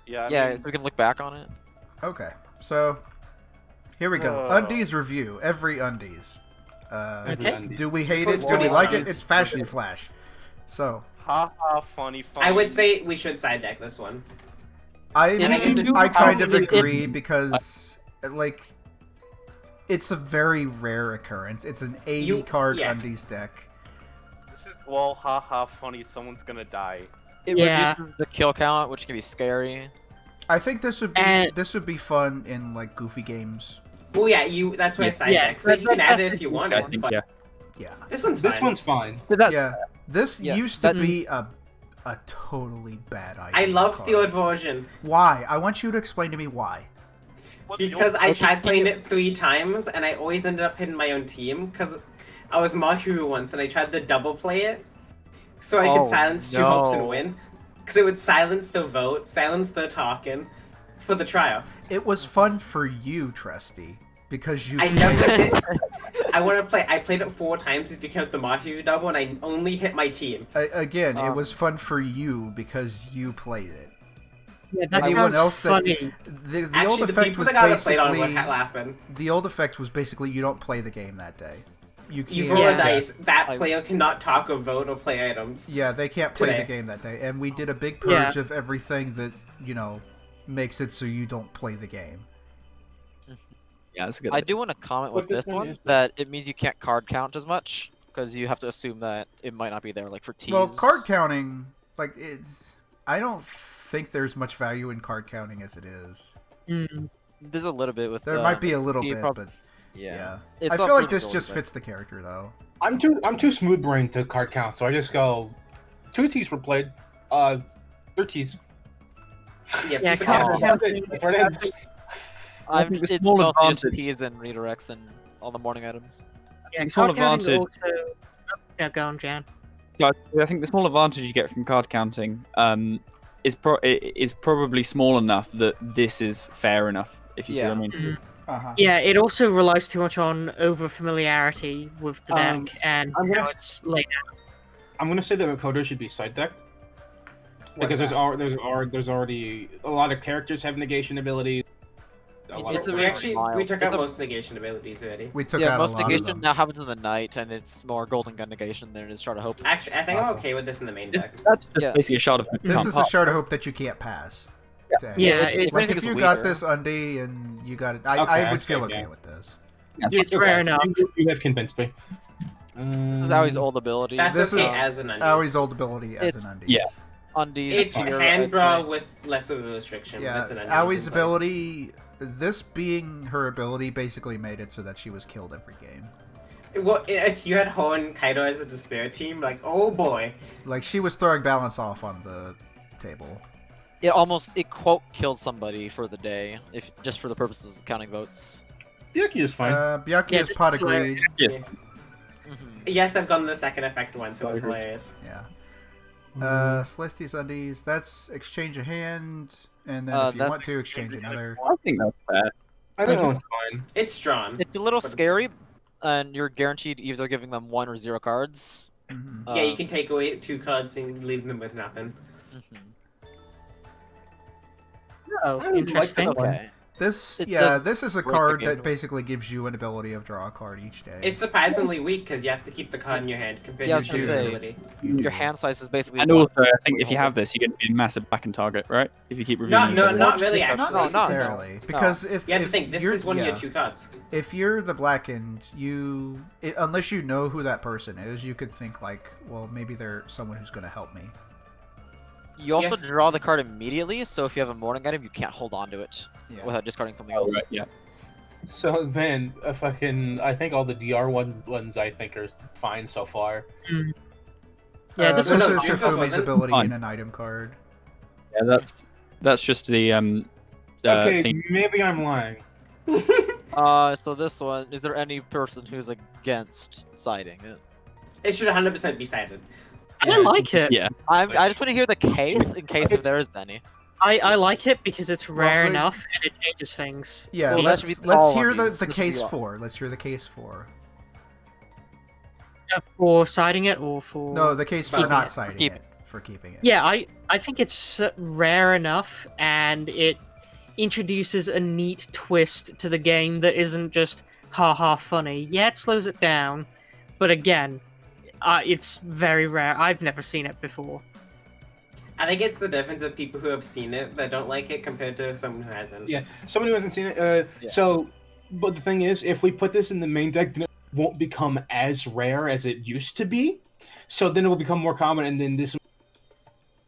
Yeah, Yeah, so we can look back on it. Okay, so here we go. Undies review. Every Undies. Okay. Do we hate This it? one's Do we pretty like fun. it? It's Fashion Flash. So haha, funny. I would say we should side deck this one. I kind of it- agree because like it's a very rare occurrence. It's an 80 card Undies deck. This is haha, funny. Someone's gonna die. It reduces the kill count, which can be scary. I think this would be fun in like goofy games. Well, yeah, that's why I side deck. So you can add it if you want it. But yeah. This one's fine. This one's fine. Yeah. This used to be a totally bad idea. I loved the old version. Why? I want you to explain to me why. Because I tried playing it 3 times, and I always ended up hitting my own team, because I was Mahiru once, and I tried to double play it, so I could silence 2 hopes and win. Because it would silence the vote, silence the talking, for the trial. It was fun for you, Trusty, because you... I never hit... I played it 4 times if you count the Mahiru double, and I only hit my team. Again, it was fun for you because you played it. Yeah, that Anyone else funny. The old effect was basically the old effect was basically you don't play the game that day. You roll a dice. That player cannot talk or vote or play items. Yeah, they can't play the game that day, and we did a big purge of everything that makes it so you don't play the game. Yeah, that's good. I do want to comment with this one that it means you can't card count as much because you have to assume that it might not be there, like for teas. Well, card counting, like I don't think there's much value in card counting as it is. There's a little bit with. There might be a little bit, but yeah. I feel like this just fits the character though. I'm too smooth brained to card count, so I just go 2 teas were played, 3 teas. Yeah, it's mostly just teas and redirects and all the morning items. Yeah, the small advantage. Yeah, go on, Jan. So I think the small advantage you get from card counting is probably small enough that this is fair enough. If you see what I mean. Yeah, it also relies too much on over familiarity with the deck, and it's laid out. I'm gonna say that Makoto should be side decked because there's already a lot of characters have negation abilities. We took out most negation abilities already. We took out most a lot negation of them. now happens in the night, and it's more golden gun negation than it is Shard of Hope. Actually, I think I'm okay with this in the main deck. That's just basically a Shard of Hope. This is a Shard of Hope that you can't pass. Yeah, like if you got this Undie and you got it, I would feel okay with this. It's rare enough. You have convinced me. This is Aoi's old ability. That's okay as an Undies. Aoi's old ability as an Undies. Yeah. Undies. It's hand draw with less of a restriction. Yeah, it's an Undies Aoi's ability, this being her ability, basically made it so that she was killed every game. Well, if you had Ho and Kaido as a despair team, like, oh boy. Like, she was throwing balance off on the table. It quote killed somebody for the day, if just for the purposes of counting votes. Byakuya is fine. Byakuya's pot agreed. Yeah. Yes, I've done the second effect once. It was hilarious. Yeah. Celestia's Undies. That's exchange a hand, and then if you want to exchange another. I think that's fair. I think it's fine. It's strong. It's a little scary, and you're guaranteed either giving them 1 or 0 cards. Yeah, you can take away 2 cards and leave them with nothing. Oh, interesting. Okay. This is a card that basically gives you an ability of draw a card each day. It's surprisingly weak because you have to keep the card in your hand compared to your ability. Your hand size is basically. And also, I think if you have this, you get to be a massive back and target, right? If you keep reviewing. Not really. Actually, not necessarily. Because if you have to think, this is one of your 2 cards. If you're the blackened, unless you know who that person is, you could think like, well, maybe they're someone who's going to help me. You also draw the card immediately, so if you have a morning item, you can't hold on to it without discarding something else. Right, yeah. So man, I think all the DR ones I think are fine so far. Yeah, this is Hifumi's ability in an item card. Yeah, that's just the okay, thing. maybe I'm lying. So this one, is there any person who's against siding it? It should 100% be sided. I like it. Yeah. I just want to hear the case in case if there is any. I like it because it's rare enough and it changes things. Yeah, Well, let's hear the This case should be all. for. Let's hear the case for. For siding it or for... No, the case for Keeping not it. siding Keep it. for keeping it. Yeah, I think it's rare enough, and it introduces a neat twist to the game that isn't just haha funny. Yeah, it slows it down, but again, it's very rare. I've never seen it before. I think it's the difference of people who have seen it that don't like it compared to someone who hasn't. Yeah, someone who hasn't seen it. So, but the thing is, if we put this in the main deck, then it won't become as rare as it used to be. So then it will become more common, and then this.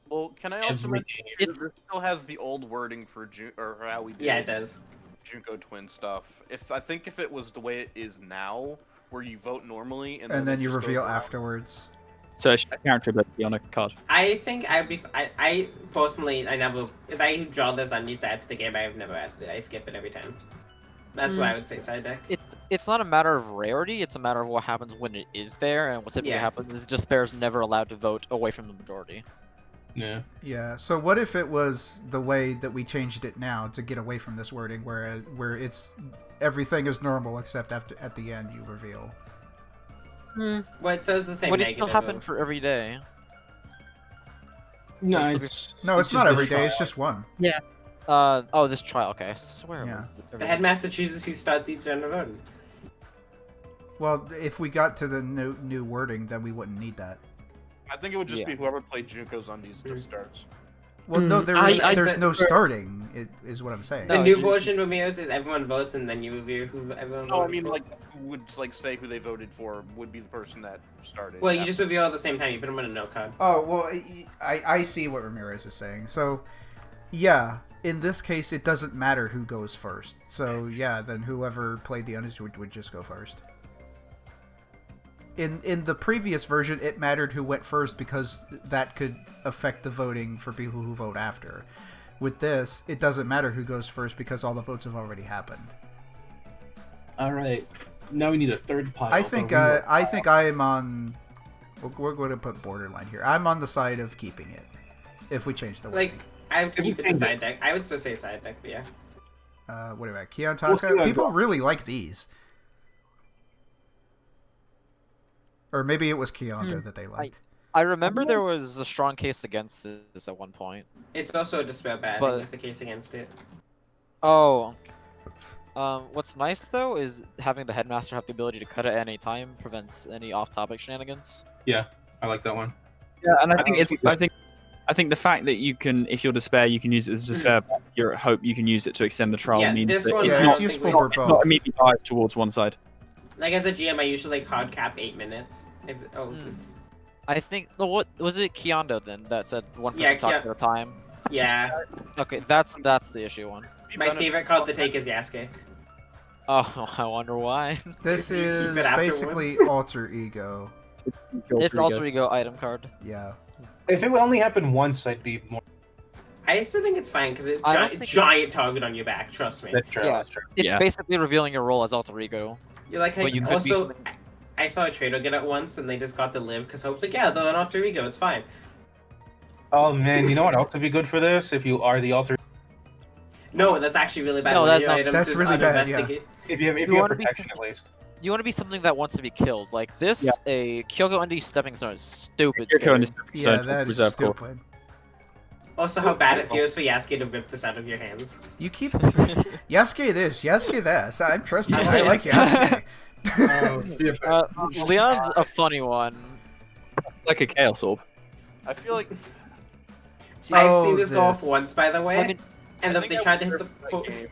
Well, can I also mention it still has the old wording for or how we do? Yeah, it does. Junko twin stuff. I think if it was the way it is now, where you vote normally and then you reveal afterwards. So it's a character ability on a card. I think I'd be. I personally, I never. If I draw this unleashed to add to the game, I've never added it. I skip it every time. That's why I would say side deck. It's not a matter of rarity. It's a matter of what happens when it is there, and what typically happens is Despair's never allowed to vote away from the majority. Yeah. Yeah. So what if it was the way that we changed it now to get away from this wording, where it's everything is normal except at the end you reveal. Well, it says the same. Would it still happen for every day? No, it's not every day. It's just one. Yeah. Oh, this trial. Okay, I swear it was the headmaster chooses who starts each round of voting. Well, if we got to the new wording, then we wouldn't need that. I think it would just be whoever played Junko's Undies just starts. Well, no, there's no starting. Is what I'm saying. The new version of Mirrors is everyone votes and then you review who everyone. No, I mean like who would like say who they voted for would be the person that started. Well, you just reveal at the same time. You put them on a note card. Oh well, I see what Ramirez is saying. So, yeah, in this case, it doesn't matter who goes first. So yeah, then whoever played the Undies would just go first. In the previous version, it mattered who went first because that could affect the voting for people who vote after. With this, it doesn't matter who goes first because all the votes have already happened. All right, now we need a third pile. I think I am on. We're going to put borderline here. I'm on the side of keeping it. If we change the wording. Like I would keep it to side deck. I would still say side deck, but yeah. What about Kiyotaka? People really like these. Or maybe it was Kyondo that they liked. I remember there was a strong case against this at one point. It's also a Despair bad. I think was the case against it. Oh. What's nice though is having the headmaster have the ability to cut at any time prevents any off-topic shenanigans. Yeah, I like that one. Yeah, and I think the fact that you can, if you're Despair, you can use it as Despair. You're at Hope, you can use it to extend the trial. Yeah, means this that one, it's useful for both. It's not immediately biased towards one side. Like as a GM, I usually hard cap 8 minutes. I think what was it Kyondo then that said one person talk at a time? Yeah. Okay, that's the issue one. My favorite card to take is Yasuke. Oh, I wonder why. This is basically alter ego. It's alter ego item card. Yeah. If it would only happen once, I'd be more. I still think it's fine because it's giant target on your back. Trust me. That's true. Yeah. That's true. It's basically revealing your role as alter ego. You're like, hey, you could also, I saw a trader get it once and they just got to live because Hope's like, yeah, they're an alter ego, it's fine. Oh man, you know what else would be good for this? If you are the alter. No, that's actually really bad. No, that's really bad. Yeah. If you have protection at least. You want to be something that wants to be killed. Like this, a Kyoko Undies stepping stone is stupid. Yeah, that is stupid. Also, how bad it feels for Yasuke to rip this out of your hands. You keep Yasuke this, Yasuke that. I'm trusting. I like Yasuke. Leon's a funny one. Like a Chaos Orb. I feel like I've seen this go off once, by the way, and they tried to hit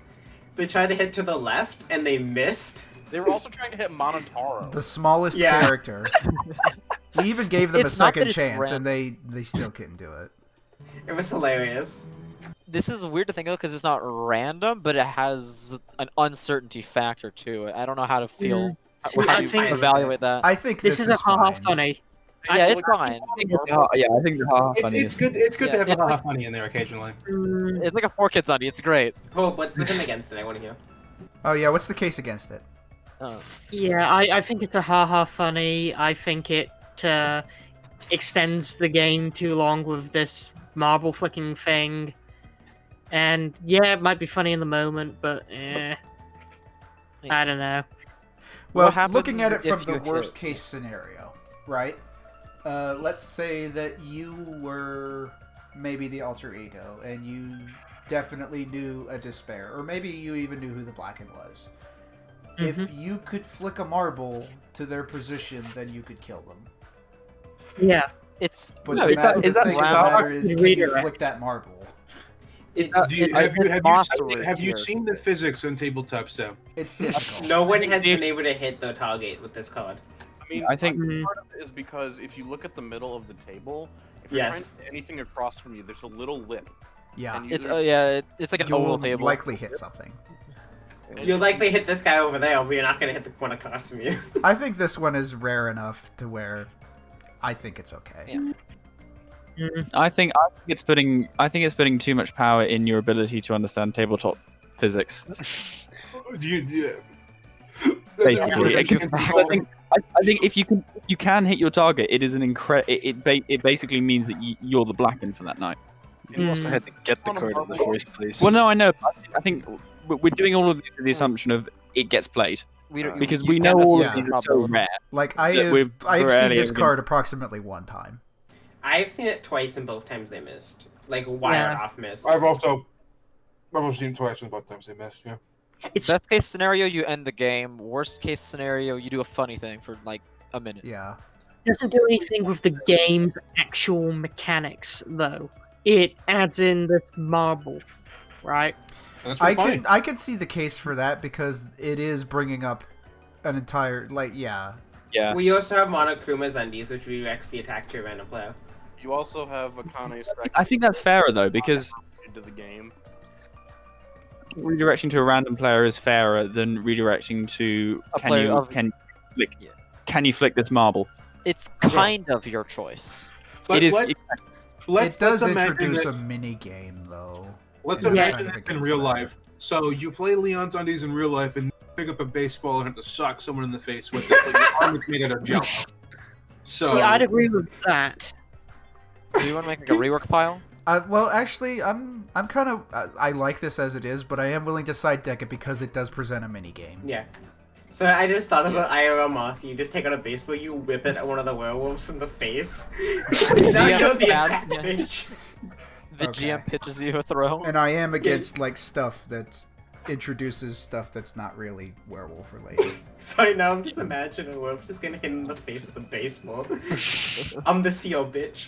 they tried to hit to the left and they missed. They were also trying to hit Monotaro. The smallest character. We even gave them a second chance, and they still couldn't do it. It was hilarious. This is weird to think of because it's not random, but it has an uncertainty factor to it. I don't know how to feel. How do you evaluate that? I think this is a haha funny. Yeah, it's fine. I think the haha funny. It's good. It's good to have a haha funny in there occasionally. It's like a 4-Kids Undy. It's great. Oh, what's the thing against it? I want to hear. Oh yeah, what's the case against it? Yeah, I think it's a haha funny. I think it extends the game too long with this marble flicking thing. And yeah, it might be funny in the moment, but I don't know. Well, looking at it from the worst case scenario, right? let's say that you were maybe the alter ego, and you definitely knew a despair, or maybe you even knew who the Blacken was. Mm-hmm. If you could flick a marble to their position, then you could kill them. Yeah. It's But No, the is that- thing is that that too matter is, can you redirect? flick that marble? It's Have you seen the physics on Tabletop stuff? It's difficult. no one has been able to hit the target with this card. I mean, I think- part of it is because if you look at the middle of the table, if you're Yes. trying to hit anything across from you, there's a little lip. Yeah. And it's it's like an oval You'll table. likely hit something. You'll likely hit this guy over there, but you're not gonna hit the one across from you. I think this one is rare enough to where I think it's okay. Yeah. I think it's putting too much power in your ability to understand tabletop physics. Basically, I think if you can hit your target, it is an it basically means that you're the Blacken for that night. You also had to get the card in the first place. Well, no, I know. I think we're doing all of this with the assumption of it gets played because we know all of these are so rare. Like That I've we've seen rarely this ever card approximately one time. I've seen it twice, and both times they missed. Like wired off miss. I've also seen it twice and both times they missed. Yeah. It's Best case scenario, you end the game. Worst case scenario, you do a funny thing for like a minute. Yeah. doesn't do anything with the game's actual mechanics, though. It adds in this marble, right? I could see the case for that because it is bringing up an entire Yeah. We also have Monokuma's Undies, which redirects the attack to a random player. You also have Akane's I think that's fairer though because into the game. redirecting to a random player is fairer than redirecting to A player of- can you flick this marble? It's kind of your choice. It is. it does imagine introduce that- a mini game though. Let's Yeah. imagine Kind of this in against real that. life. So you play Leon's Undies in real life and pick up a baseball and have to sock someone in the face with it, but your arm is made out of jello. So See, I'd agree with that. Do you want to make like a rework pile? Well, actually, I'm kind of I like this as it is, but I am willing to side deck it because it does present a mini game. Yeah. So I just thought about IRL Mafia. You just take out a baseball, you whip it at one of the werewolves in the face. Now Yeah, you're the yeah, attack yeah. bitch. The Okay. GM pitches you a throw. And I am against like stuff that introduces stuff that's not really werewolf related. So now I'm just imagining a wolf just getting hit in the face with a baseball. I'm the CO bitch.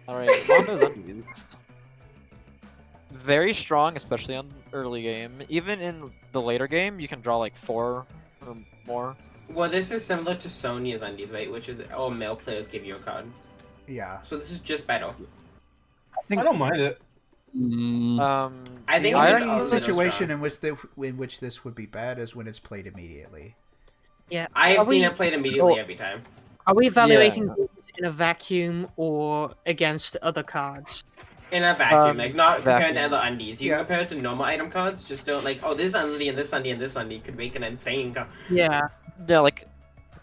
Alright, Mondo's Undies. Very strong, especially on early game. Even in the later game, you can draw like 4 or more. Well, this is similar to Sonya's Undies, right? Which is all male players give you a card. Yeah. So this is just battle. I don't mind it. I think the it is only also situation strong. in which this would be bad is when it's played immediately. Yeah. I have Are seen we- it played immediately every time. Are we evaluating these in a vacuum or against other cards? In a vacuum, like not compared to vacuum. other undies. You Yeah. can compare it to normal item cards, just don't like, oh, this undie and this undie and this undie could make an insane card. Yeah. Yeah, like,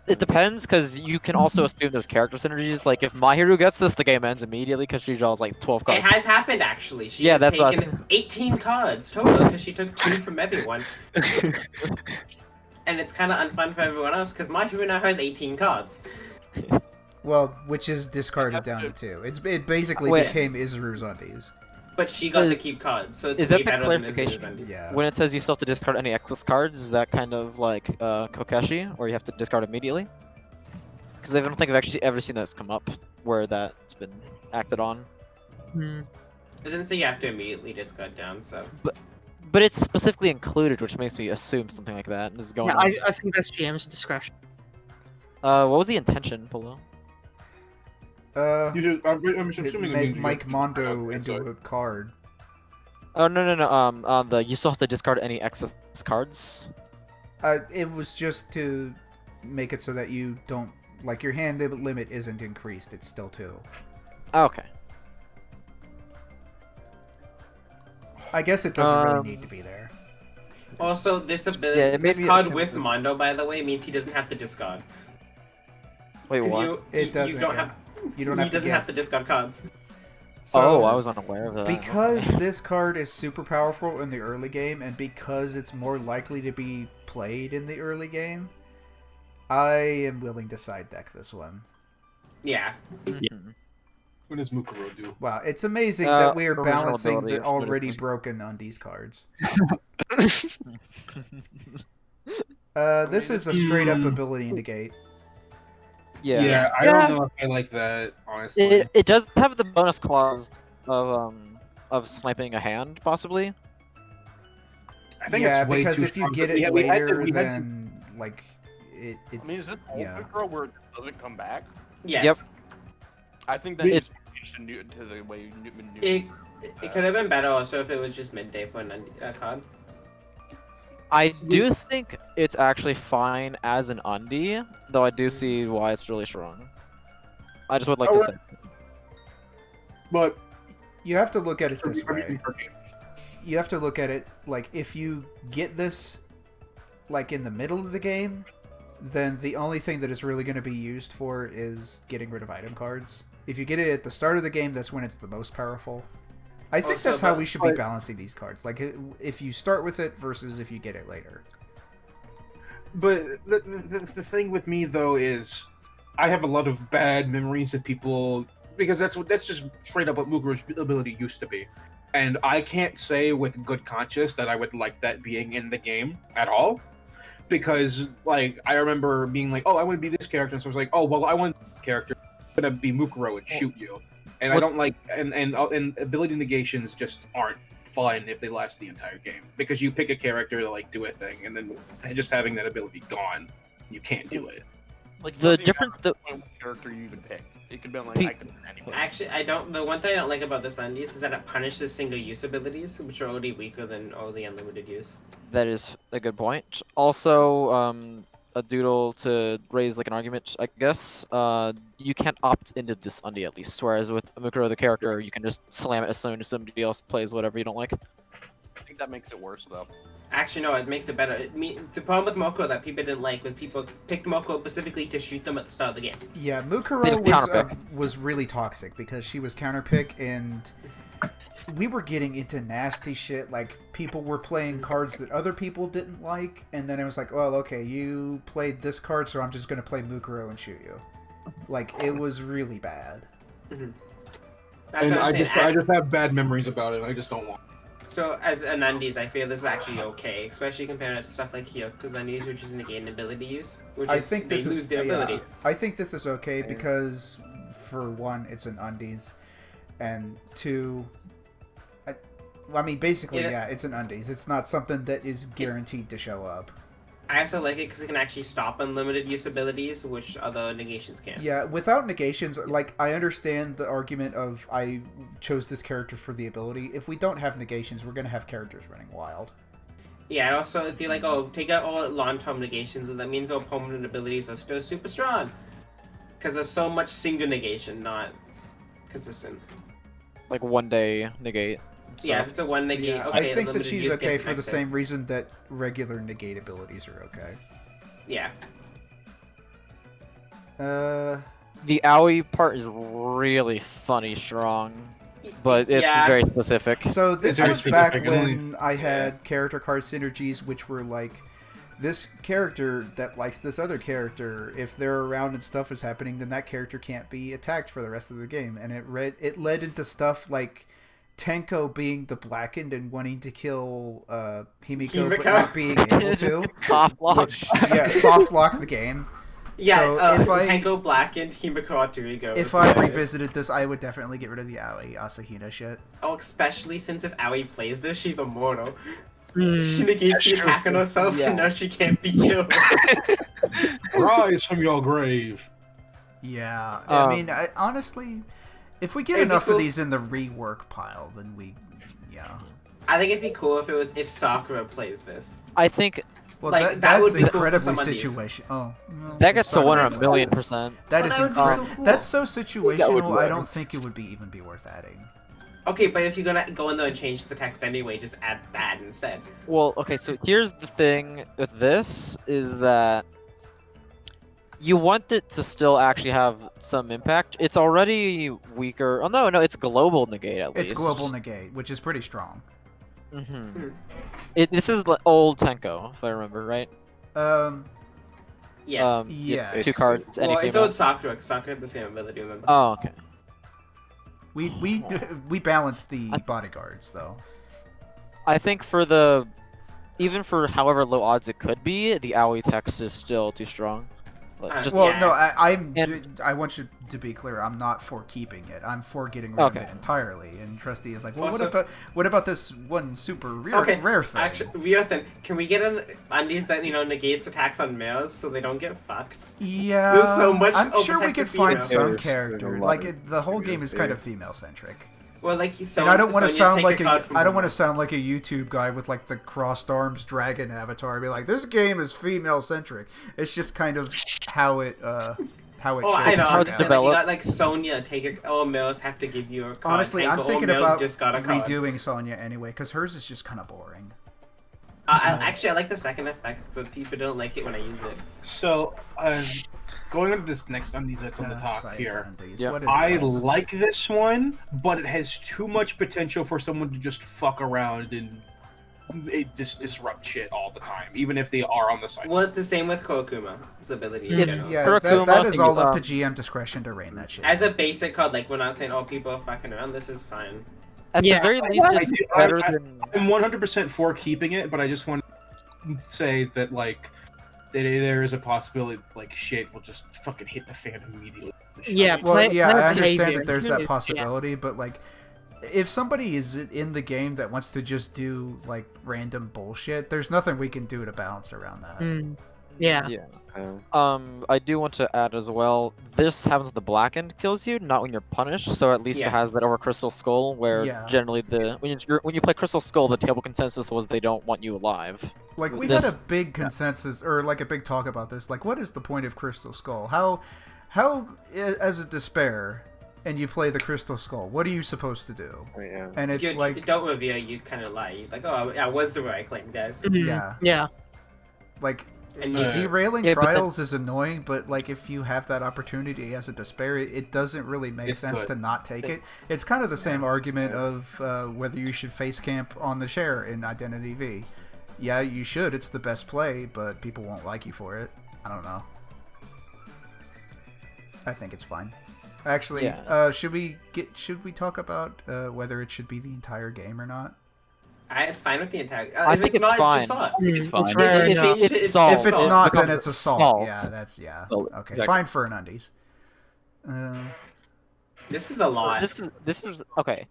it depends, because you can also assume there's character synergies. Like, if My Hero gets this, the game ends immediately, because she draws like 12 It cards. has happened actually. She Yeah, has that's what I taken 18 cards total because she took 2 from everyone. And it's kind of unfun for everyone else because My Hero now has 18 cards. Well, which is discarded down to 2. It basically Wait. became Izru's Undies. But she got Is- to keep cards, so it's is way that the better than clarification? Izulu's undies. Yeah. When it says you still have to discard any excess cards, is that kind of like Kokeshi, or you have to discard immediately? Because I don't think I've actually ever seen this come up where that's been acted on. Hmm. It didn't say you have to immediately discard down, so. But it's specifically included, which makes me assume something like that is going Yeah, on. I think that's GM's discretion. What was the intention, Polo? I'm assuming it Make means you Mike get- Mondo Okay, into so- a card. Oh no! On the you still have to discard any excess cards. It was just to make it so that you don't like your hand limit isn't increased. It's still 2. Oh, okay. I guess it doesn't really need to be there. Also, this ability, Yeah, it this may be card assumed with that- Mondo, by the way, means he doesn't have to discard. Wait, Because what? It doesn't. You don't yeah. have. You don't He have to doesn't get. have to discard cards. Oh, I was unaware of that. Because this card is super powerful in the early game, and because it's more likely to be played in the early game, I am willing to side deck this one. Yeah. Mhm. What does Mukuro do? Wow, it's amazing that we are original balancing ability the is already beautiful. broken Undies cards. I This mean, is a straight up Hmm. ability negate. Yeah. I don't know if I like that, honestly. It does have the bonus clause of sniping a hand, possibly. I think Yeah, it's way because too if you strong, get because it we had to- later, we had to- then like it's I mean, is this old yeah. Mukuro where it doesn't come back? Yes. Yep. I think that It- needs to change to the way Newton. It could have been better also if it was just midday for a card. I do think it's actually fine as an undie, though I do see why it's really strong. I just would like to say. But You have to look at it this way. You have to look at it like if you get this like in the middle of the game, then the only thing that it's really going to be used for is getting rid of item cards. If you get it at the start of the game, that's when it's the most powerful. I think Also, that's how but- we should be balancing these cards. Like if you start with it versus if you get it later. But the thing with me though is, I have a lot of bad memories of people because that's just straight up what Mukuro's ability used to be, and I can't say with good conscience that I would like that being in the game at all, because like I remember being like, oh, I want to be this character, and so I was like, oh, well, I want this character, I'm gonna be Mukuro and shoot you, and I don't like and ability negations just aren't fun if they last the entire game because you pick a character to like do a thing and then just having that ability gone, you can't do it. Like The doesn't even difference matter that what character you even picked. It could be like Pe- I could anybody. Actually, I don't. The one thing I don't like about this Undies is that it punishes single-use abilities, which are already weaker than all the unlimited use. that is a good point. Also, a doodle to raise like an argument, I guess. You can't opt into this undie at least, whereas with Mukuro the character, you can just slam it as soon as somebody else plays whatever you don't like. I think that makes it worse though. Actually, no, it makes it better. The problem with Moko that people didn't like was people picked Moko specifically to shoot them at the start of the game. Yeah, They Mukuro just counterpick. was really toxic because she was counterpick and we were getting into nasty shit. Like people were playing cards that other people didn't like, and then it was like, well, okay, you played this card, so I'm just gonna play Mukuro and shoot you. Like it was really bad. That's And what I'm saying. I just have bad memories about it. I just don't want. So as an Undies, I feel this is actually okay, especially compared to stuff like here, because Undies, which is negate an ability use, which I is think they this lose is their ability. yeah, I think this is okay because for one, it's an Undies, and two, I mean basically Yeah. yeah, it's an Undies. It's not something that is guaranteed to show up. I also like it because it can actually stop unlimited use abilities, which other negations can't. Yeah, without negations, like I understand the argument of I chose this character for the ability. If we don't have negations, we're gonna have characters running wild. Yeah, I also feel like, oh, take out all long-term negations, and that means all permanent abilities are still super strong. Because there's so much single negation, not consistent. Like one day negate. Yeah, if stuff. it's a one negate, Yeah, okay, I think that unlimited she's use okay gets for the next same reason that regular negate abilities are okay. Yeah. The owie part is really funny strong, but it's Yeah. very specific. So this very was back specific, when I had character card synergies, which were like, this character that likes this other character, if they're around and stuff is happening, then that character can't be attacked for the rest of the game. And it led into stuff like Tenko being the blackened and wanting to kill Himiko, but Himiko. not being able to. Soft lock. Which, yeah, soft lock the game. Yeah, So if I- Tenko Blackened, Himiko Aturigo. If I revisited this, I would definitely get rid of the Aoi Asahina shit. Oh, especially since if Aoi plays this, she's immortal. Hmm. She negates the attack on herself, Yeah. and now she can't be killed. Rise from your grave. Yeah, I Um, mean, honestly, if we get It'd be enough cool- of these in the rework pile, then yeah. I think it'd be cool if Sakura plays this. I think Well, Like, that that's would be cool for incredibly some of these. situation. Oh, no, that gets to sorry. 1 in a That's million cool. percent. That Well, is that would be inc- so cool. That's so That would situational. I work. don't think it would be even be worth adding. Okay, but if you're gonna go in there and change the text anyway, just add that instead. Well, okay, so here's the thing with this is that you want it to still actually have some impact. It's already weaker. Oh no, it's global negate at least. It's global negate, which is pretty strong. Mm-hmm. This is the old Tenko, if I remember right. Yes. Yeah. Two cards, any Well, it's female. old Sakura, because Sakura had the same ability, remember? Oh, okay. We balanced the bodyguards though. I think even for however low odds it could be, the AOE text is still too strong. Like, just, Well, Yeah. no, And- I want you to be clear. I'm not for keeping it. I'm for getting rid of Okay. it entirely. And Trusty is like, well, Also- what about this one super rare, Okay, rare thing? Actually, real thing. Can we get an undies that negates attacks on males so they don't get fucked? Yeah, There's so much I'm sure we overprotective could find female. some There's a character. lot Like of the whole game is kind of female female centric. Well, like so. And I don't want to sound like I I don't want to sound like a YouTube guy with like the crossed arms dragon avatar. Be like, this game is female centric. It's just kind of how it Oh, should I know. How I'm it's just saying, like, you developed. got like Sonya take it. Oh, males have to give you a card. Honestly, I'm Tank, thinking males about just got a card. redoing Sonya anyway because hers is just kind of boring. Actually, I like the second effect, but people don't like it when I use it. So, going into this next undies that's on the top Side here. Undies. Yeah. What is I this? like this one, but it has too much potential for someone to just fuck around and it just disrupt shit all the time, even if they are on the side. Well, it's the same with Kokuma's ability in It's- general. Yeah, Kurokuma that is thing all is, up to GM discretion to rein that shit. As a basic card, like we're not saying, oh, people are fucking around. This is fine. at Yeah, the very least, I it's do- better I- than. I'm 100% for keeping it, but I just want to say that, like, that there is a possibility, like, shit will just fucking hit the fan immediately. Yeah, Well, play- yeah, player I understand behavior that there's is- that yeah. possibility, but like, if somebody is in the game that wants to just do like random bullshit, there's nothing we can do to balance around that. Mm. Yeah. I do want to add as well. This happens when the blackened kills you, not when you're punished. So at least Yeah. it has that over Crystal Skull, where Yeah. generally when you play Crystal Skull, the table consensus was they don't want you alive. Like we This- had a big consensus or like a big talk about this. Like, what is the point of Crystal Skull? How as a despair, and you play the Crystal Skull, what are you supposed to do? Yeah. And it's You like, don't reveal, you kind of lie. You're like, oh, I was the right claim, guys. Mhm. yeah, Yeah. like And Uh, derailing Yeah, but then- trials is annoying, but like if you have that opportunity as a despair, it doesn't really make It's sense good. to not take it. It's kind of the same argument of whether you should face camp on the share in Identity V. Yeah, you should. It's the best play, but people won't like you for it. I don't know. I think it's fine. Actually, Yeah. should we talk about whether it should be the entire game or not? It's fine with the entire. I if think it's not, it's it's just fine. not. It's fine. It's fair If enough. it's It's solved, If it's Assault. not, then becomes it's assault. assault. Yeah, that's yeah. Assault, Okay, exactly. fine for an undies. This is a lot. This is okay.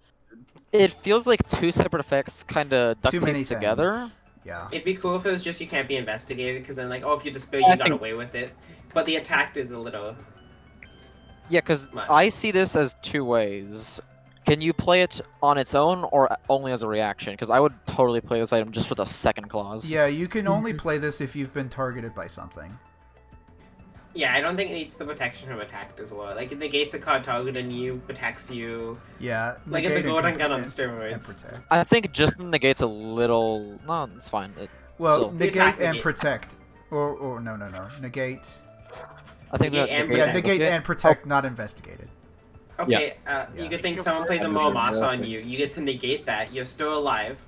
It feels like two separate effects kind of duct Too many taped together. things. Yeah. It'd be cool if it was just you can't be investigated, because then like, oh, if you dispel, I you got think- away with it. But the attack is a little. Yeah, because Much. I see this as two ways. Can you play it on its own or only as a reaction? Because I would totally play this item just for the second clause. Yeah, you can only play this if you've been targeted by something. Yeah, I don't think it needs the protection from attack as well. Like it negates a card targeting you, protects you. Yeah. Like it's a negate and golden gun on and steroids. protect. I think just negates a little. No, it's fine. Well, So- negate attack, and negate. protect. Or no. Negate. I think Negate that and Yeah, protect. negate and protect, not investigated. Okay, Yeah. you could think someone plays a Momas on you. You get to negate that. You're still alive,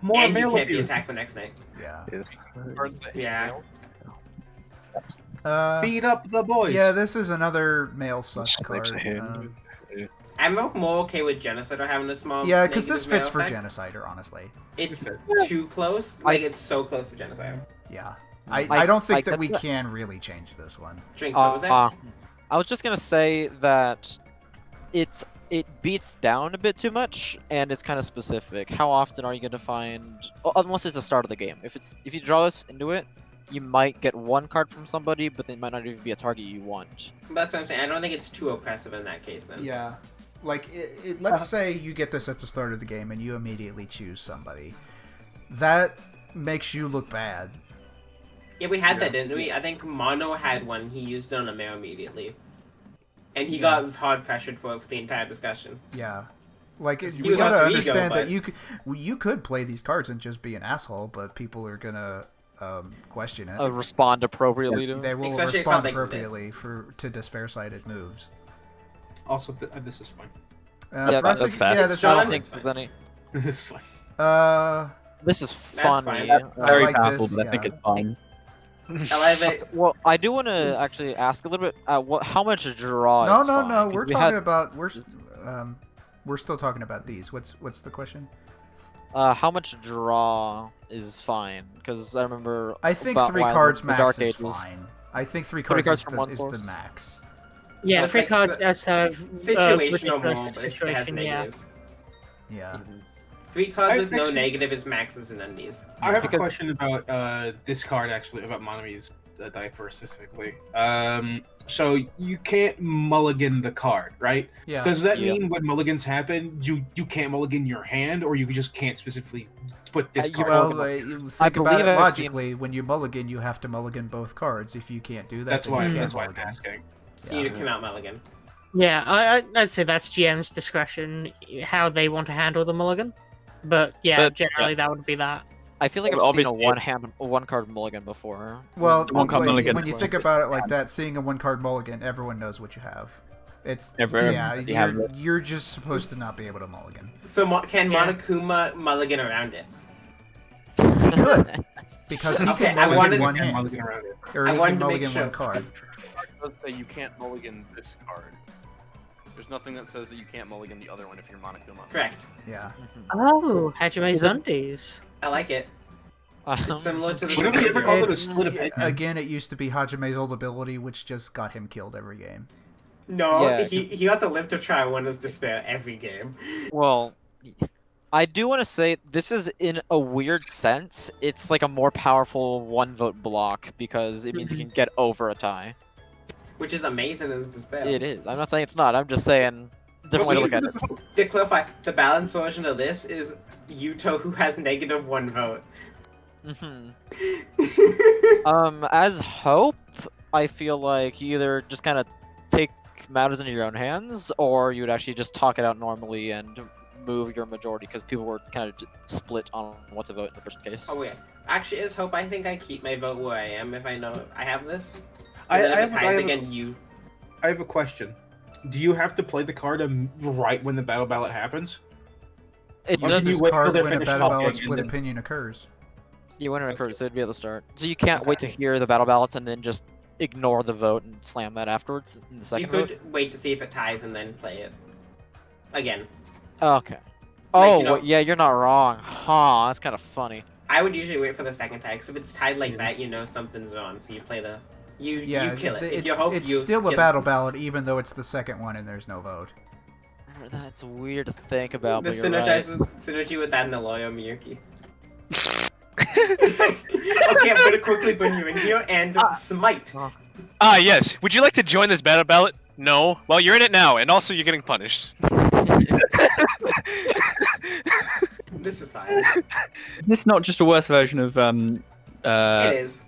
More and you male can't be abuse. attacked the next night. Yeah. Yes. Yeah. Beat up the boys. Yeah, this is another male sus Just card. next to him. I'm more okay with Genocider having a small. Yeah, because this negative fits for male effect. Genocider, honestly. It's too close. Like it's so close for Genocider. Yeah. I don't think that get we that. can really change this one. Drinks. What was that? I was just gonna say that it beats down a bit too much, and it's kind of specific. How often are you gonna find? Well, unless it's the start of the game. If you draw this into it, you might get one card from somebody, but they might not even be a target you want. That's what I'm saying. I don't think it's too oppressive in that case. Then. Yeah. Like, let's say you get this at the start of the game and you immediately choose somebody. That makes you look bad. Yeah, we had that, didn't we? I think Mono had one. He used it on a male immediately, and he Yeah. got hard pressured for it for the entire discussion. Yeah. Like, He you was gotta alter ego, understand that but- you could play these cards and just be an asshole, but people are gonna question it. Respond appropriately to. They will Especially a respond card like this. appropriately to despair-sided moves. Also, this is fine. Yeah, Perfect- that's fair. Yeah, It's this I is don't John- think there's any. This is fine. Uh, This is That's funny. fine. I Very like powerful, this, but I think yeah. it's fine. Well, I do want to actually ask a little bit. How much draw? No, is no, fine? no. 'Cause We're we talking had- about we're still talking about these. What's the question? How much draw is fine? Because I remember. I think about 3 while cards the max Dark is Ages- fine. I think 3 3 cards, cards is, from the, one is source? the max. Yeah, But, 3 like, cards as a Situational ridiculous mold if it has situation, yeah. negatives. Yeah. 3 cards with no Actually- negative is maxes and undies. I have Because- a question about this card actually, about Monami's diaper specifically. So you can't mulligan the card, right? Yeah. Does that Yeah. mean when mulligans happen, you can't mulligan your hand, or you just can't specifically put this you card? Well, mulligan. you I think about believe it I've seen- logically. When you mulligan, you have to mulligan both cards. If you can't do that, That's then why. you can't That's why I'm mulligan. asking. So you need to come out mulligan. Yeah, I'd say that's GM's discretion, how they want to handle the mulligan. But yeah, But- generally that would be that. I feel like Well, I've seen a obviously- one card mulligan before. Well, One card mulligan. when you think about it like that, seeing a 1 card mulligan, everyone knows what you have. It's yeah, You have it. you're just supposed to not be able to mulligan. So can Yeah. Monokuma mulligan around it? He could, because he Okay, can I mulligan wanted- one You can't hand, mulligan around it. or I he wanted can to make mulligan sure. one card. It does say you can't mulligan this card. There's nothing that says that you can't mulligan the other one if you're Monokuma. Correct. Yeah. Oh, Hajime's undies. I like it. It's similar to the Whatever you ever call it, a It's, split opinion. again, it used to be Hajime's old ability, which just got him killed every game. No, Yeah, he got to live to try one as despair every game. Well, I do want to say this is in a weird sense. It's like a more powerful 1-vote block because it means you can get over a tie. Which is amazing as despair. It is. I'm not saying it's not. I'm just saying different way to look at it. To clarify, the balanced version of this is Yuto who has -1 vote. hmm As Hope, I feel like you either just kind of take matters into your own hands, or you would actually just talk it out normally and move your majority because people were kind of split on what to vote in the first case. Oh yeah. Actually, as Hope, I think I keep my vote where I am if I know I have this. I And then if have- it I ties have- again, you. I have a question. Do you have to play the card right when the battle ballot happens? It Or Does can you doesn't. this wait till card they when a finish battle talking ballot and split then- opinion occurs? You went in a curse, so it'd be at the start. So you can't wait to hear the battle ballots and then just ignore the vote and slam that afterwards in the You second could vote. wait to see if it ties and then play it. Again. Okay. Like, Oh, you know- well, yeah, you're not wrong. Huh, that's kind of funny. I would usually wait for the second tie, because if it's tied like that, you know something's wrong, so you play the... You kill it. If you hope it's you still a kill battle ballot, even though it's the second one and there's no vote. That's weird to think about, The but you're right. synergy with that and the lawyer Miyuki. Okay, I'm gonna quickly bring you in here and smite. Ah, yes. Would you like to join this battle ballot? No. Well, you're in it now, and also you're getting punished. This is fine. This is not just a worse version of It is.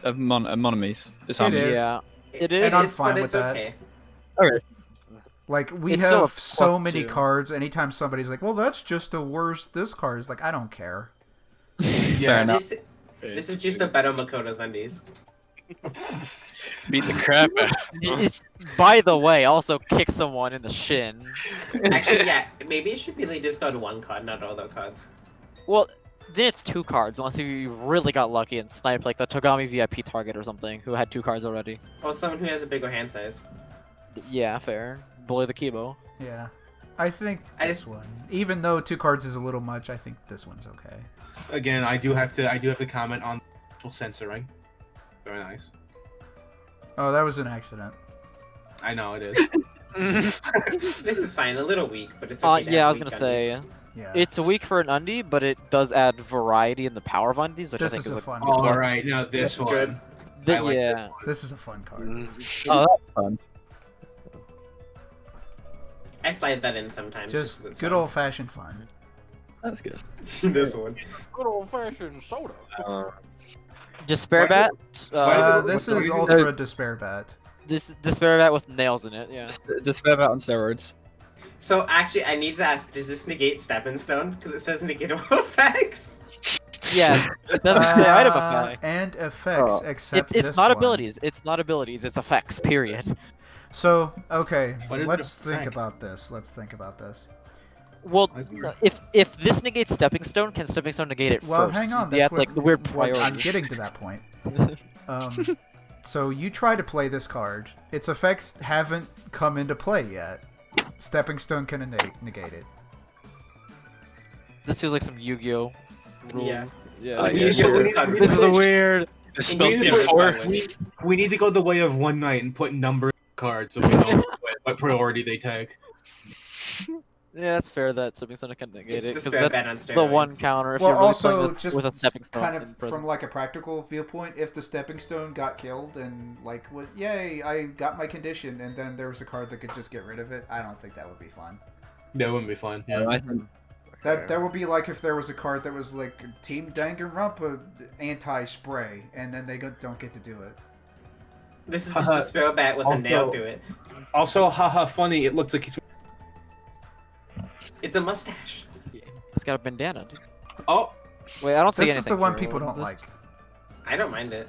Monomies. It's It Armies. is. Yeah. It It is. I'm is, fine but with it's that. okay. Like, we It's still have a so plus many two. cards, anytime somebody's like, well, that's just a worse this card. It's like, I don't care. Fair enough. This is just a better Makoto's undies. Beat the crap out. It's, by the way, also kick someone in the shin. Actually, yeah, maybe it should be like discard 1 card, not all the cards. Well, then it's 2 cards, unless you really got lucky and sniped like the Togami VIP target or something, who had 2 cards already. Or someone who has a bigger hand size. Yeah, fair. Bully the Kibo. Yeah. I think I this just- one. Even though 2 cards is a little much, I think this one's okay. Again, I do have to comment on censoring. Very nice. Oh, that was an accident. I know it is. This is fine, a little weak, but it's okay. to Yeah, I have was weak gonna undies. say, Yeah. it's weak for an undie, but it does add variety in the power of undies, which This I think is is a a fun good card. one. All right, now this That's one. good. I like yeah. this one. This is a fun card. Oh, that's fun. I slide that in sometimes. Just 'cause it's good fun. old-fashioned fun. That's good. This one. Good old fashioned soda. Despair Why- Bat. This what is is it? Ultra Despair Bat. This Despair Bat with nails in it. Yeah. Just spare that on steroids. So actually, I need to ask: does this negate Stepping Stone? Because it says negate all effects. Yeah. It doesn't say item effect. And effects, Oh. except It's this not one. abilities. It's not abilities. It's effects. Period. So, okay, What is let's the think effect? about this. Let's think about this. Well, That's weird. if this negates Stepping Stone, can Stepping Stone negate it Well, first? hang on. Yeah, That's it's like the weird what priority. I'm getting to that point. So you try to play this card. Its effects haven't come into play yet. Stepping Stone can negate it. This feels like some Yu-Gi-Oh rules. Yeah. Yeah. You should just cut This is a weird. This Indeed, spells it me is for. that way. We need to go the way of one night and put numbers on cards so we know what priority they take. Yeah, that's fair that Stepping Stone can negate It's it just because fair that's bet on the one steroids. counter. If Well, you're really also playing this just with a Stepping Stone kind in of prison. from like a practical viewpoint, if the Stepping Stone got killed and like was yay, I got my condition, and then there was a card that could just get rid of it, I don't think that would be fun. That wouldn't be fun. Yeah. I think That would be like if there was a card that was like Team Danganronpa anti-spray, and then they don't get to do it. This is just a spell bat with a nail through it. Also, haha, funny. It looks like he's. It's a mustache. It's got a bandana. Dude. Oh, Wait, I don't see This anything. is the one here. people What don't is like. this? I don't mind it.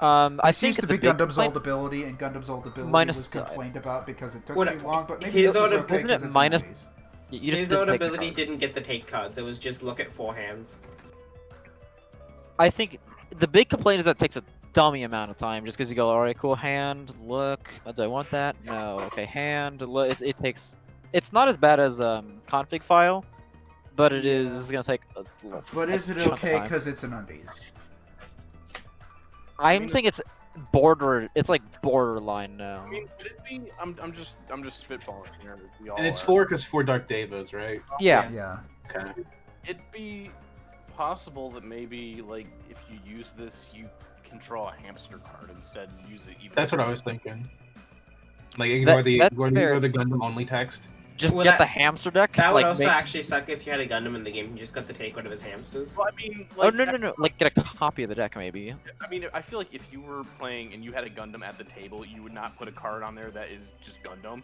I This think used to the be big Gundam's complaint- old ability, and Gundam's old ability Minus was the complained about because it took What- too long. But maybe his this is old- okay isn't it because it's minus- movies. You just His didn't own take the ability cards. didn't get the take cards. It was just look at four hands. I think the big complaint is that it takes a dummy amount of time just because you go, alright, cool, hand, look, do I want that? No, okay, hand, look, it takes, it's not as bad as config file, but it is gonna take a But is it chunk of okay time. because it's an undies? I'm saying it's like borderline now. I mean, should we? I'm just spitballing here. We all and it's are. 4 Dark Devas, right? Yeah. Yeah. Okay. It'd be possible that maybe, like, if you use this, you can draw a hamster card instead and use it even. That's what I was thinking. Like ignore that's ignore fair. the Gundam only text. Just Well, get that- the hamster deck. That would like, also make- actually suck if you had a Gundam in the game and you just got to take one of his hamsters. Well, I mean, Oh like, no! Like get a copy of the deck maybe. I mean, I feel like if you were playing and you had a Gundam at the table, you would not put a card on there that is just Gundam.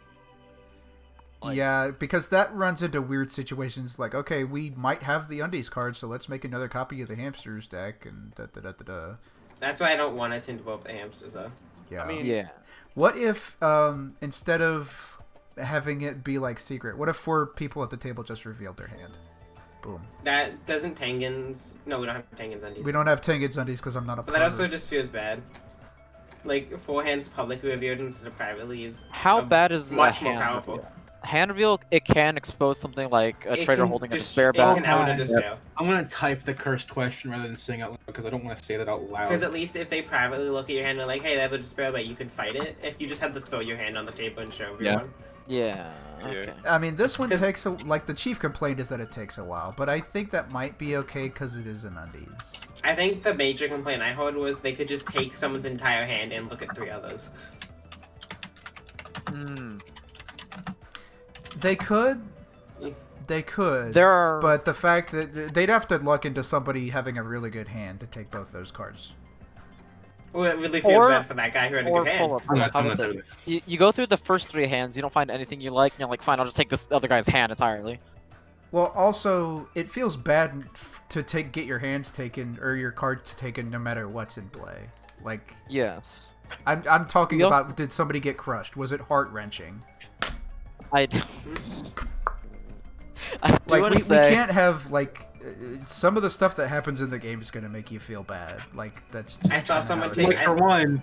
Like- Yeah, because that runs into weird situations like, okay, we might have the undies card, so let's make another copy of the hamsters deck, and da-da-da-da-da. That's why I don't want it to involve the hamsters, though. Yeah. I mean- Yeah. What if, instead of having it be like secret, what if 4 people at the table just revealed their hand? Boom. That doesn't Tangen's. No, we don't have Tangen's undies. We don't have Tengen's undies because I'm not a But that also perv. just feels bad. Like, four hands publicly revealed instead of privately is How bad is much a more hand powerful. reveal? Hand reveal, it can expose something like a It trader can holding a dis- despair It battle. can out a despair. I'm gonna type the cursed question rather than saying it out loud because I don't want to say that out loud. Because at least if they privately look at your hand and they're like, hey, they have a despair, but you can fight it. If you just have to throw your hand on the table and show everyone. Yeah. Okay. I mean, this one 'Cause- takes like the chief complaint is that it takes a while, but I think that might be okay because it is an undies. I think the major complaint I heard was they could just take someone's entire hand and look at 3 others. Hmm. They could. They could. There are. But the fact that they'd have to luck into somebody having a really good hand to take both those cards. Well, it really feels Or- bad for that guy who had a or good hand. pull up. I'm not How doing about that. this? You go through the first 3 hands, you don't find anything you like, and you're like, fine, I'll just take this other guy's hand entirely. Well, also, it feels bad to get your hands taken or your cards taken no matter what's in play. Like, Yes. I'm talking Yep. about, did somebody get crushed? Was it heart-wrenching? I do. I do Like, want we to say. can't have, like, some of the stuff that happens in the game is going to make you feel bad. Like, that's just I saw kinda someone how it take- is.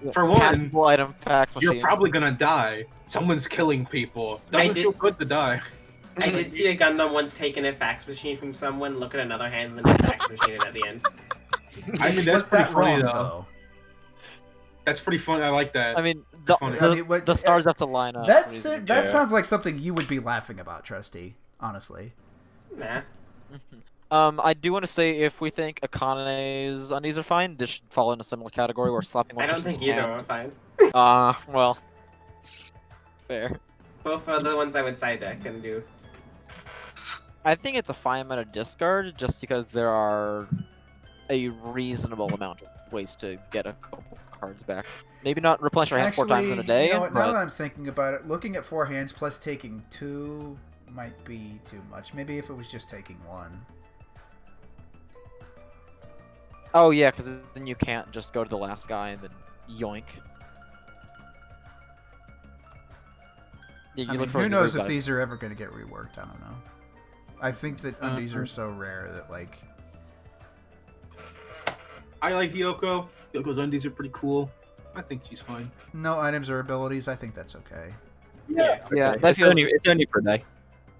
Like, for one, Passable item fax machine. you're probably gonna die. Someone's killing people. Doesn't did- feel good to die. I did see a Gundam once taking a fax machine from someone, look at another hand, and then the fax machine it at the end. I mean, Was that's pretty that funny wrong, though. That's pretty funny. I like that. I mean, the, Funny. the, I mean, what- the stars have to line up. That's for it. it. That Yeah. sounds like something you would be laughing about, Trusty. Honestly. Nah. I do want to say if we think Akane's undies are fine, this should fall in a similar category where slapping one I don't person's think either hand. are fine. Well, fair. Both are the ones I would side deck and do. I think it's a fine amount of discard just because there are a reasonable amount of ways to get a couple cards back. Maybe not replenish your hand 4 times in a day, you know what, now but that I'm thinking about it, looking at 4 hands plus taking 2 might be too much. Maybe if it was just taking 1. oh yeah, because then you can't just go to the last guy and then yoink. Yeah, you I mean, look for who like, knows the if guide. these are ever going to get reworked? I don't know. I think that undies are so rare that like. I like Yoko. Yoko's undies are pretty cool. I think she's fine. No items or abilities. I think that's okay. Yeah. Yeah, Okay. that feels It's only for a day.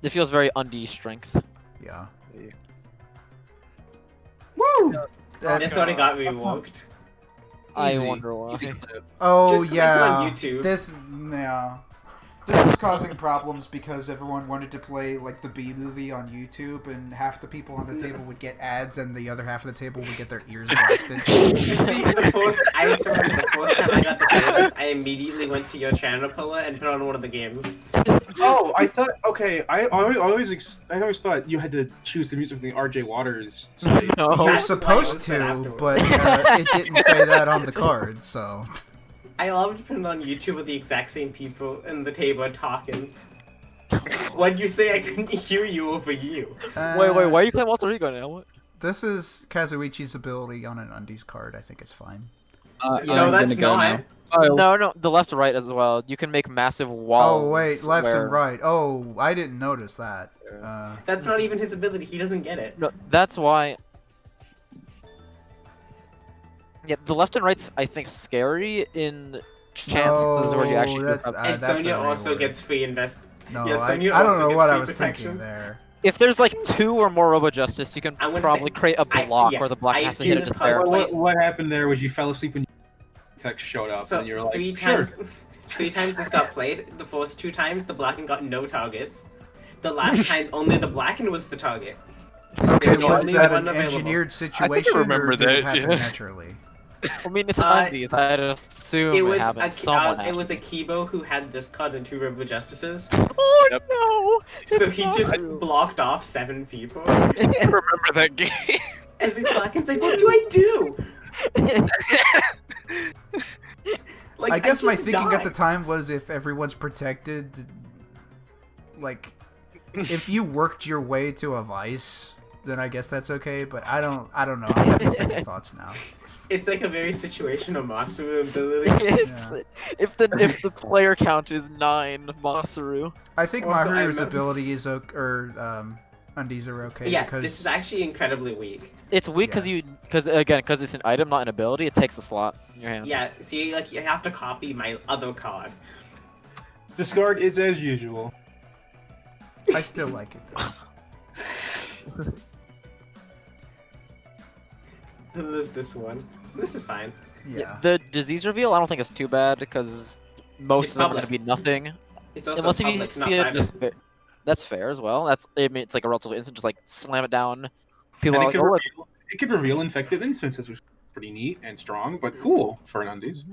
it feels very undie strength. Yeah. Woo! This already got reworked. I Easy. wonder why. Easy clip. Oh Just 'cause I yeah. put on YouTube. This yeah. This was causing problems because everyone wanted to play like the B movie on YouTube, and half the people on the table would get ads, and the other half of the table would get their ears blasted. See, I just remember the first time I got to play this, I immediately went to your channel pillar and put on one of the games. Oh, I thought. Okay, I always thought you had to choose the music from the R.J. Waters site. No. You're That's what I was supposed said to, afterwards. but it didn't say that on the card, so. I loved putting on YouTube with the exact same people in the table talking. What'd you say? I couldn't hear you over you. Wait, why are you playing Walter Ego now? What? This is Kazuichi's ability on an undies card. I think it's fine. No, that's not. No, the left to right as well. You can make massive walls. Oh wait, left where- and right. Oh, I didn't notice that. That's not even his ability. He doesn't get it. No, that's why. Yeah, the left and right's I think scary in chances where you actually that's, have. And that's Sonya a also rework. gets free invest. No, yeah, I Sonya don't also know gets what I free was protection. thinking there. If there's like 2 or more Robo Justice, you can I'm gonna probably say- create a block yeah, where the block I've has to seen hit a this despair. card. What happened there was you fell asleep when text showed up, So and you're like, three sure. times, 3 times this got played. The first 2 times, the blackened got no targets. The last time, only the blackened was the target. Okay, the was only that one an available. engineered situation remember or did it that, happen yeah. naturally? I mean, it's Uh, undies. I'd assume It was happens. Someone it was a actually. Kibo who had this card and 2 Robo Justices. Oh Yep. no! So It's he not just true. blocked off 7 people. I remember that game. And the Blackened's like, what do I do? Like, I guess my just thinking at the died. time was if everyone's protected, like, if you worked your way to a vice, then I guess that's okay. But I don't know. I'm having second thoughts now. It's like a very situational master ability. It's- if the player count is 9, Masaru. I think Also, I Maharu's remember- ability is undies are okay. Yeah, because this is actually incredibly weak. It's weak because because it's an item, not an ability. It takes a slot in your hand. Yeah, see, like, you have to copy my other card. Discard is as usual. I still like it though. Then there's this one. This is fine. Yeah. The disease reveal, I don't think it's too bad because most It's of them are going to public. be nothing. It's also Unless you public, not see it, private. that's fair as well. I mean, it's like a relatively instant, just like slam it down. People And are like, oh, look. it could reveal infected instances, which is pretty neat and strong, but cool for an undies.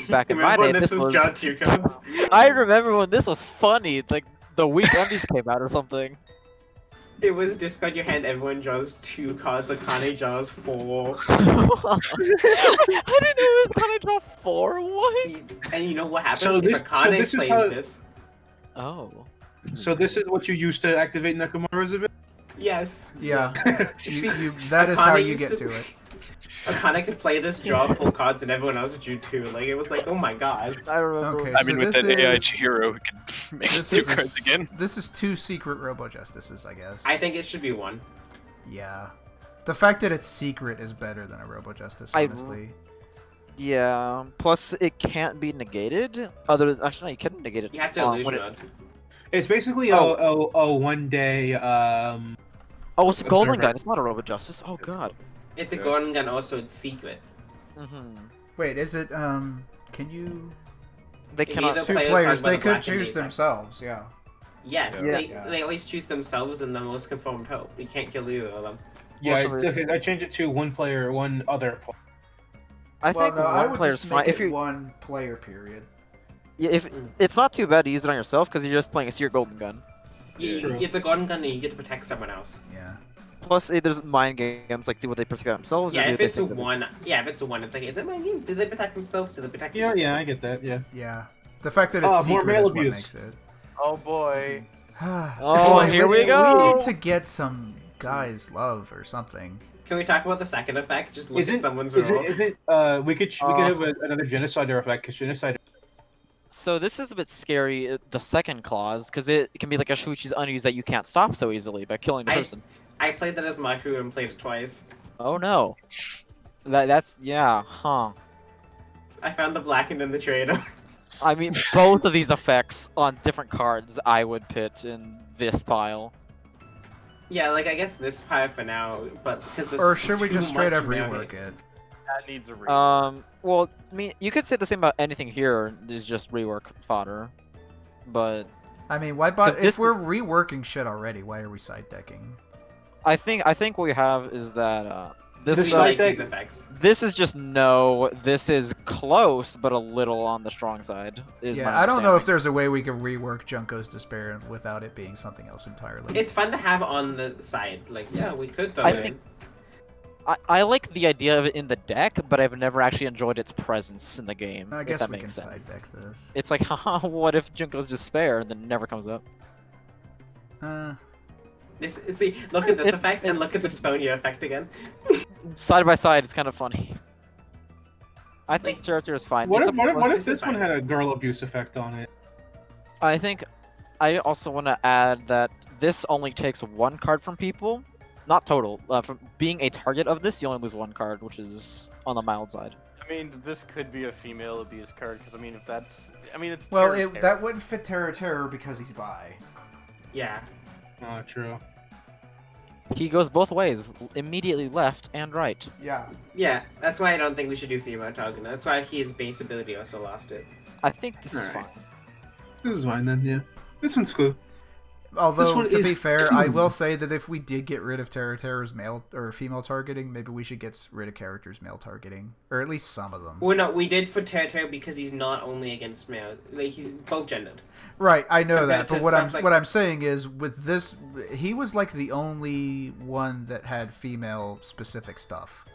Back in my Remember when day, this was John 2 cards? I remember when this was funny, like the week Undies came out or something. It was discard your hand, everyone draws 2 cards, Akane draws 4. I didn't know it was gonna draw 4. What? And you know what happens So if this- Akane so this is plays how- this? Oh. So this is what you use to activate Nekomaru's ability? Yes. Yeah. See, That is how Akane you used get to- to it. Akane could play this, draw full cards, and everyone else drew 2. Like, it was like, oh my god. I remember. Okay. I So mean, with this that AI is- hero, we could make This 2 is cards again. This is 2 secret Robo Justices, I guess. I think it should be 1. Yeah. The fact that it's secret is better than a Robo Justice, I- honestly. Yeah. Plus, it can't be negated. Actually, no, you can negate it. You have to when illusion it- mode. It's basically a 1 day. Oh, it's a golden gun. It's not a Robo Justice. Oh god. It's a Yeah. golden gun, also it's secret. Wait, is it, can you... They Can cannot. either 2 players players, talk about they the could black and choose daytime. themselves, yeah. Yes, Yeah. they always choose themselves in the most conformed hope. You can't kill either of them. Yeah, Also, I changed it to 1 player, 1 other player. I think no, I one would player's just fine. make If it you, 1 player, period. yeah, if it's not too bad to use it on yourself because you're just playing a secret golden gun. True. It's a golden gun and you get to protect someone else. Yeah. Plus, there's mind games like do they protect themselves? Yeah, or do if they it's a think that- 1, it's like, is it my game? Did they protect themselves? Did they protect Yeah, me? yeah, I get that, yeah. Yeah. The fact that it's more secret male is what abuse. makes it. Oh boy. Oh, Boy, here we We go. need to get some guys' love or something. Can we talk about the second effect? Just look Is at it, someone's is roll. it, we could have another genocider effect, because genocider So this is a bit scary, the second clause, because it can be like a Shuichi's unused that you can't stop so easily by killing the person. I played that as Mafu and played it twice. Oh no. That's yeah, huh. I found the blackened in the trader. I mean, both of these effects on different cards I would put in this pile. Yeah, like I guess this pile for now, but because this. Or should we too just straight much up now. rework it? That needs a rework. Well, I mean, you could say the same about anything here. Is just rework fodder, but I mean, why? 'Cause If this- we're reworking shit already, why are we side decking? I think what we have is that The this side Like deck- these effects. this is just no. This is close, but a little on the strong side. Is Yeah, my I don't know if understanding. there's a way we can rework Junko's Despair without it being something else entirely. It's fun to have on the side. Like, yeah, we could throw I it in. think- I like the idea of it in the deck, but I've never actually enjoyed its presence in the game. I if guess that we can makes sense. side deck this. It's like, haha, what if Junko's Despair and then never comes up? See, look at this It- effect and look at the Sonya effect again. Side by side, it's kind of funny. I think Territory is fine. What It's if, a what if, what if This is this one fine. had a girl abuse effect on it? I think I also want to add that this only takes one card from people, not total. From being a target of this, you only lose one card, which is on the mild side. I mean, this could be a female abuse card because I mean, if that's, I mean, it's Well, Terror Terror. that wouldn't fit Terror because he's bi. Yeah. Oh, true. He goes both ways, immediately left and right. Yeah. Yeah, that's why I don't think we should do female target. That's why his base ability also lost it. I think this is Alright. fine. This is fine then, yeah. This one's cool. Although, one to is be fair, I cool. will say that if we did get rid of Terror's male or female targeting, maybe we should get rid of characters' male targeting, or at least some of them. Well, no, we did for Terror because he's not only against male. Like, he's both gendered. Right, I know Compared that, but to what I'm stuff like- what I'm saying is with this, he was like the only one that had female specific stuff,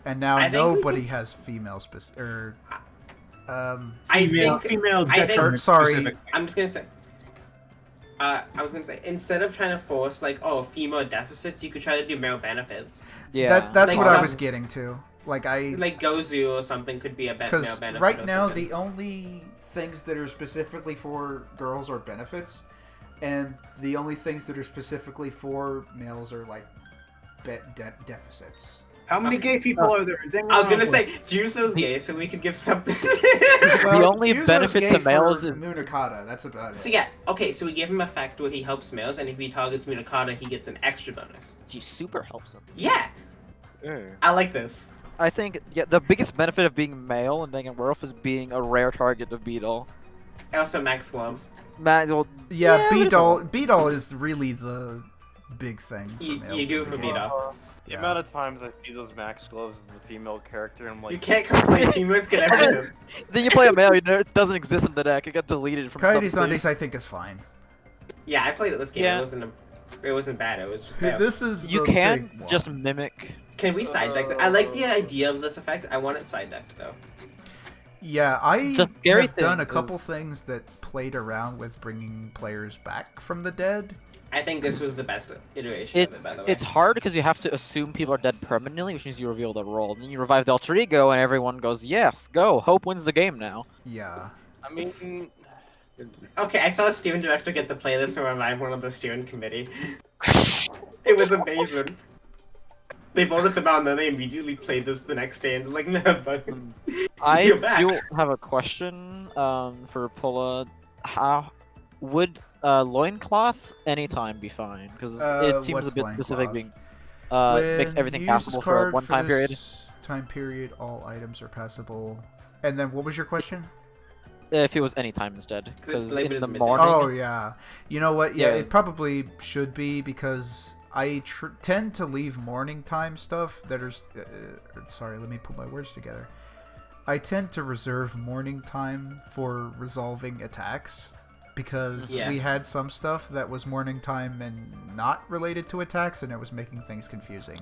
and now I think we nobody could- has female specific. Female I think- detriment Sorry. specific. I'm just gonna say. I was gonna say, instead of trying to force, like, oh, female deficits, you could try to do male benefits. Yeah. that's Like what I some- was getting to. Like I, Like Gozu or something could be a male because benefit. right or now something. the only things that are specifically for girls are benefits, and the only things that are specifically for males are like deficits. How many gay people are there? I was gonna say, Juso's gay, so we could give something. The only Yuzo's benefit gay to males for is- Munakata. That's about it. So yeah, okay, so we give him a fact where he helps males, and if he targets Munakata, he gets an extra bonus. He super helps him. Yeah, I like this. I think the biggest benefit of being male in Dangan Werewolf is being a rare target of Beetle. Also, Max gloves. Well, Yeah, but it's B-Doll. B-Doll is really the big thing. For You males do in it the for game. Beetle. The amount of times I see those max gloves as the female character, I'm like, You can't complain. Females get everything. Then you play a male, it doesn't exist in the deck. It got deleted from Coyote's some Undies, space. I think, is fine. Yeah, I played it this game. Yeah. It wasn't bad. It was just there. This is You the can big one. just mimic. Can we side deck that? I like the idea of this effect. I want it side decked though. Yeah, I The scary have done thing a couple is- things that played around with bringing players back from the dead. I think this was the best iteration of it, by the way. It's hard because you have to assume people are dead permanently, which means you reveal the role. Then you revive the alter ego, and everyone goes, "Yes, go! Hope wins the game now." Yeah. I mean, Okay, I saw a student director get to play this and revive one of the student committee. It was amazing. They voted them out and then they immediately played this the next day and like, no, but I You're back. do have a question for Pulla. How would loincloth anytime be fine? Because it seems a what's bit specific, loincloth? being makes everything passable for a one-time period. Time period, all items are passable. And then what was your question? If it was anytime instead, because labeled in as the midday. morning. Oh yeah. You know what? Yeah, Yeah. it probably should be because I tend to leave morning time stuff that are. Sorry, let me put my words together. I tend to reserve morning time for resolving attacks because Yeah. we had some stuff that was morning time and not related to attacks, and it was making things confusing.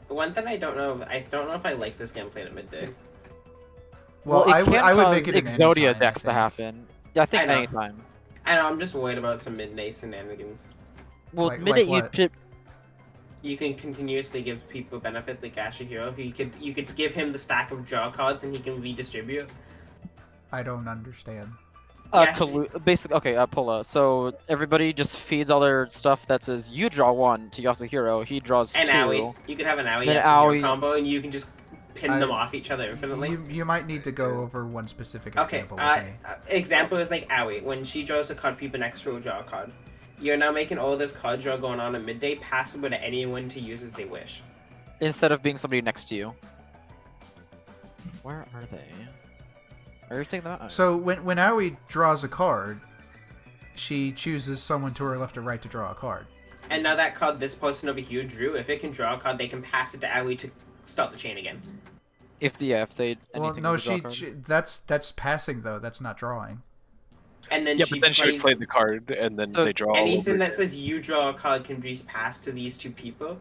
one thing I don't know if I like this game played at midday. Well, I would make it an Exodia anytime, I decks to think. happen. Yeah, I think I know. anytime. I know, I'm just worried about some midday shenanigans. Well, Like midday what? You can continuously give people benefits like Ashihiro. You could give him the stack of draw cards and he can redistribute. I don't understand. Basically, okay, Pola. So everybody just feeds all their stuff that says you draw 1 to Yasuhiro. He draws 2. And Aoi. You could have an Aoi Then Yasuhiro Aoi- combo, and you can just pin them off each other infinitely. You might need to go over one specific Okay, example. with me. example is like Aoi. When she draws a card, people next to her will draw a card. You're now making all this card draw going on at midday passable to anyone to use as they wish. Instead of being somebody next to you. Where are they? Are you taking them out? So when Aoi draws a card, she chooses someone to her left or right to draw a card. And now that card this person over here drew, if it can draw a card, they can pass it to Aoi to start the chain again. If they Well, no, she that's passing though. That's not drawing. And then Yeah, she but then she would plays play the card, and then they draw all anything over that again. says you draw a card can be passed to these two people,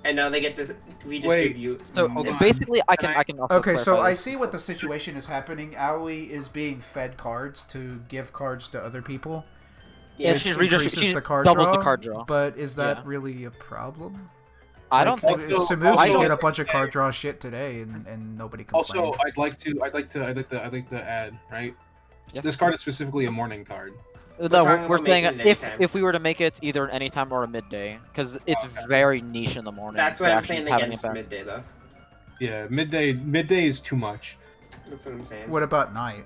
and now they get to redistribute. So Hold on. basically, I can also Okay, so clarify I this. see what the situation is happening. Aoi is being fed cards to give cards to other people. Yeah, she's which increases she the card doubles draw, the card draw. But is that Yeah. really a problem? I don't think Also- Samuki also- did a bunch of card draw shit today, and nobody complained. Also, I'd like to add, right? Yes. This card is specifically a morning card. No, talking we're about saying making it anytime. if we were to make it either an anytime or a midday, because it's Okay. very niche in the morning. That's to what I'm actually saying have an against impact. midday, though. Yeah, midday is too much. That's what I'm saying. What about night?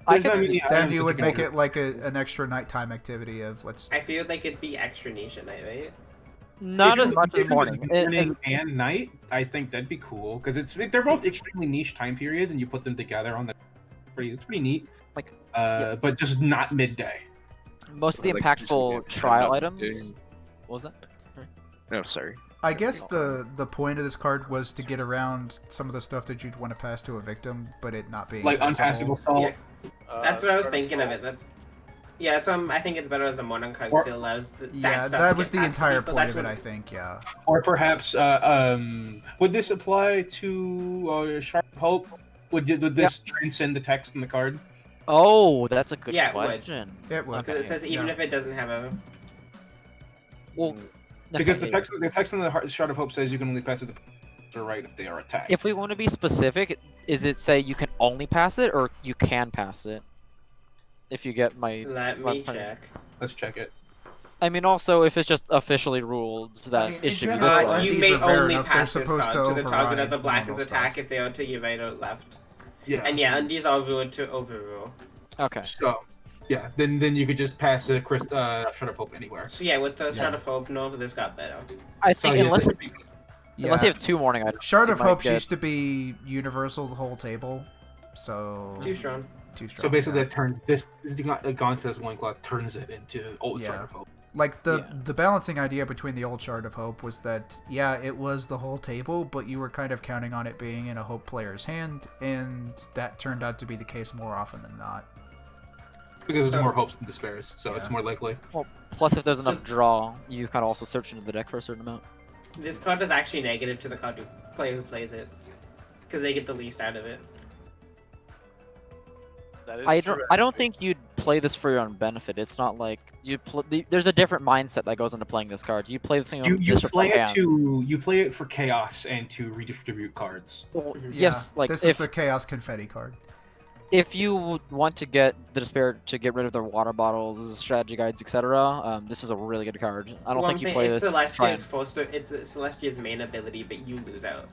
I There's can no- yeah, I Then don't you think would can make order- it like an extra nighttime activity of let's. I feel like it'd be extra niche at night, right? not If as it much was- as if it was morning. morning and night, I think that'd be cool because they're both extremely niche time periods, and you put them together on the. It's pretty neat. Like, but just not midday. Most of the Like, just impactful get trial turned up items. to- What was that? No, sorry. I guess the point of this card was to get around some of the stuff that you'd want to pass to a victim, but it not being Like possible. unpassable salt. Yeah. That's what I was thinking of it. That's I think it's better as a morning card Or- because it allows that Yeah, stuff that to was get the passed to entire people. point That's of it, what- I think. Yeah. Or perhaps, would this apply to Sharp Hope? Would this transcend the text in the card? Oh, that's a good Yeah, it would. question. It would. Okay. Because it says even Yeah. if it doesn't have a. Well, Because the okay. text in the Shard of Hope says you can only pass it to the right if they are attacked. If we want to be specific, is it say you can only pass it or you can pass it? If you get my. Let my me point. check. Let's check it. I mean, also if it's just officially ruled that mean, it in should be general, this I way. You Undies may are rare only enough, pass they're this supposed card to to the target of the override Blacken's normal attack stuff. if they are to your right or left. Yeah. And yeah, Undies are ruled to overrule. Okay. So, yeah, then you could just pass a Shard of Hope anywhere. So yeah, with the Yeah. Shard of Hope, no, this got better. I So, think yes, unless it'd be- unless you have 2 morning items. Shard you of might Hope get- used to be universal the whole table, so Too strong. too strong. So basically, yeah. that turns this gone to this loincloth turns it into old Yeah. Shard of Hope. Like the Yeah. the balancing idea between the old Shard of Hope was that it was the whole table, but you were kind of counting on it being in a Hope player's hand, and that turned out to be the case more often than not. Because So- there's more hopes than despairs, so Yeah. it's more likely. Plus, if there's So- enough draw, you can also search into the deck for a certain amount. This card is actually negative to the player who plays it. Because they get the least out of it. That is I true. don't think you'd play this for your own benefit. It's not like there's a different mindset that goes into playing this card. You play this thing You play it hand. you play it for chaos and to redistribute cards. Well, Mhm. yes, like this if is the Chaos Confetti card. if you want to get the despair to get rid of their water bottles, strategy guides, etc., this is a really good card. I don't Well, think I'm you saying play it's this. try Celestia's and- foster. It's Celestia's main ability, but you lose out.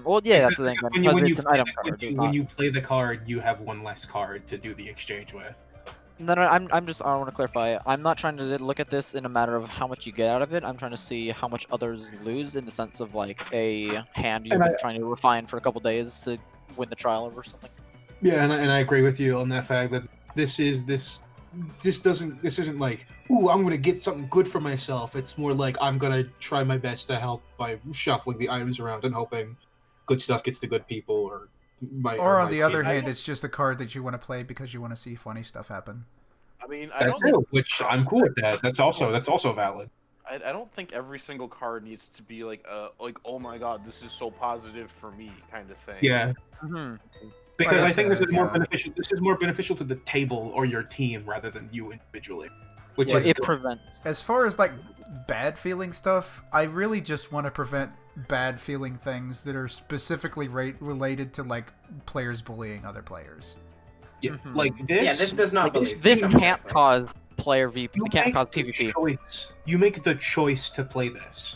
Well, yeah, that's the Because thing. when you- Because when you it's an play item the- card. when it's you- not- when you play the card, you have one less card to do the exchange with. No, I want to clarify. I'm not trying to look at this in a matter of how much you get out of it. I'm trying to see how much others lose in the sense of like a hand you've And been trying to refine for a couple days to win the trial or something. Yeah, and I agree with you on that fact that this isn't like, ooh, I'm gonna get something good for myself. It's more like I'm gonna try my best to help by shuffling the items around and hoping good stuff gets to good people or my. Or on my the team. other hand, it's just a card that you want to play because you want to see funny stuff happen. I mean, I That's don't, true, which I'm cool with that. That's also valid. I don't think every single card needs to be like oh my god, this is so positive for me kind of thing. Yeah, Mm-hmm. because Like I I think this said, is more yeah. beneficial. This is more beneficial to the table or your team rather than you individually. Which Yeah, is it good. prevents. As far as like bad feeling stuff, I really just want to prevent bad feeling things that are specifically related to like players bullying other players. Yeah, Mhm. like this. Yeah, this does not. This believe can't definitely. cause player VP. You It can't make cause the PvP. choice. You make the choice to play this.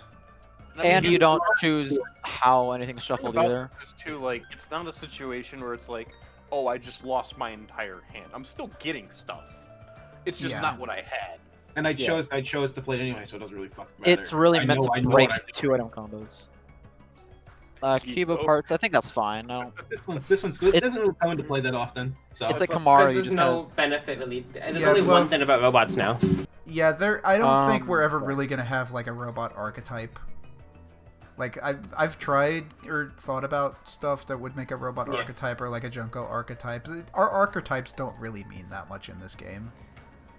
I mean, And you don't choose how anything's shuffled about either. this too, like, it's not a situation where it's like, oh, I just lost my entire hand. I'm still getting stuff. It's just Yeah. not what I had. And I Yeah. chose to play it anyway, so it doesn't really fucking matter. It's really I meant know- I to know break what I'm 2-item combos. Cube of Oh. Hearts, I think that's fine. No, This one's good. It It- doesn't really come into play that often. So it's like Because Kamaru. You there's just no gotta... benefit really. There's Yeah, only well- one thing about robots now. Yeah, I don't think we're ever Um, really gonna have like a robot archetype. Like I've tried or thought about stuff that would make a robot Yeah. archetype or like a Junko archetype. Our archetypes don't really mean that much in this game.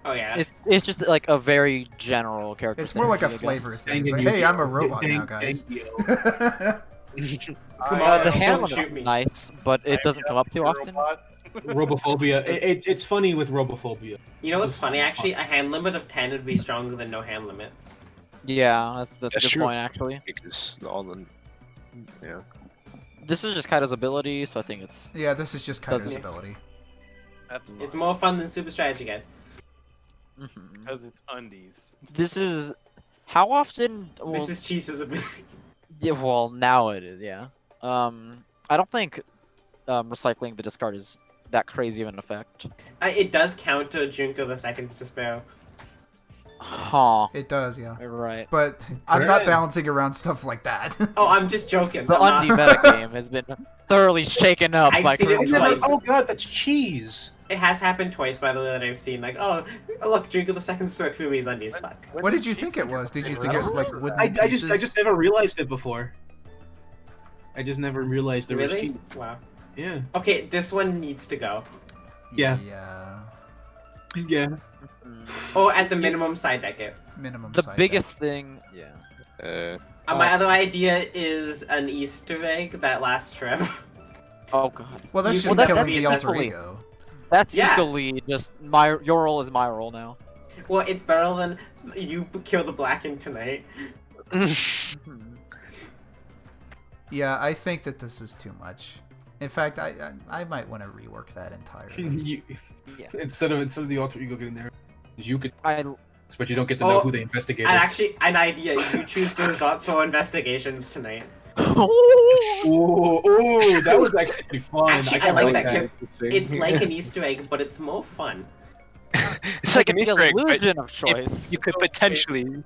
Oh yeah. It's just like a very general character. It's more like a synergy, I flavor guess. thing. It's like, hey, I'm a robot now, guys. Come The on, hand don't one shoot is me. nice, but it doesn't come up too often. Robophobia. It's funny with robophobia. You know It's what's just funny? fun. Actually, a hand limit of 10 would be stronger than no hand limit. Yeah, that's a That's good true. point actually. Because all the yeah. This is just Kaido's ability, so I think it's Yeah, this is just Kaido's Doesn't- ability. It's more fun than Super Strategy Guide. mhm. Because it's undies. This is how often. Well, This is Cheese's ability. yeah, well, now it is. Yeah. I don't think recycling the discard is that crazy of an effect. It does counter Junko the Second's Despair. Huh. It does, yeah. Right. But I'm not Right. balancing around stuff like that. Oh, I'm just joking. The I'm undie not- metagame has been thoroughly shaken up I've by seen it Korean twice. players. Oh god, that's cheese. It has happened twice, by the way, that I've seen. Like, oh look, Junko the Second's Despair Fumi's undies. Fuck. What did you think it was? Did you think it was like wooden I pieces? just never realized it before. I just never realized there was Really? cheese. Wow. Yeah. Okay, this one needs to go. Yeah. Yeah. Yeah. Mm. Or at the minimum, side deck it. Minimum. The side biggest thing, yeah. My Oh. other idea is an Easter egg that lasts forever. Oh god. deck. Well, that's You- just well, that- killing that's the alter equally- ego. That's Yeah. equally just your role is my role now. Well, it's better than you kill the Blacking tonight. Mhm. Yeah, I think that this is too much. In fact, I might want to rework that entirely. You, Yeah. instead of the alter ego getting there, you could, I but you don't get to know Oh, who they investigated. And actually, an idea: you choose the results for investigations tonight. Ooh, that was actually fun. Actually, I kinda like that. Interesting. It's like an Easter egg, but it's more fun. It's like an the Easter egg, but illusion of choice. you could potentially.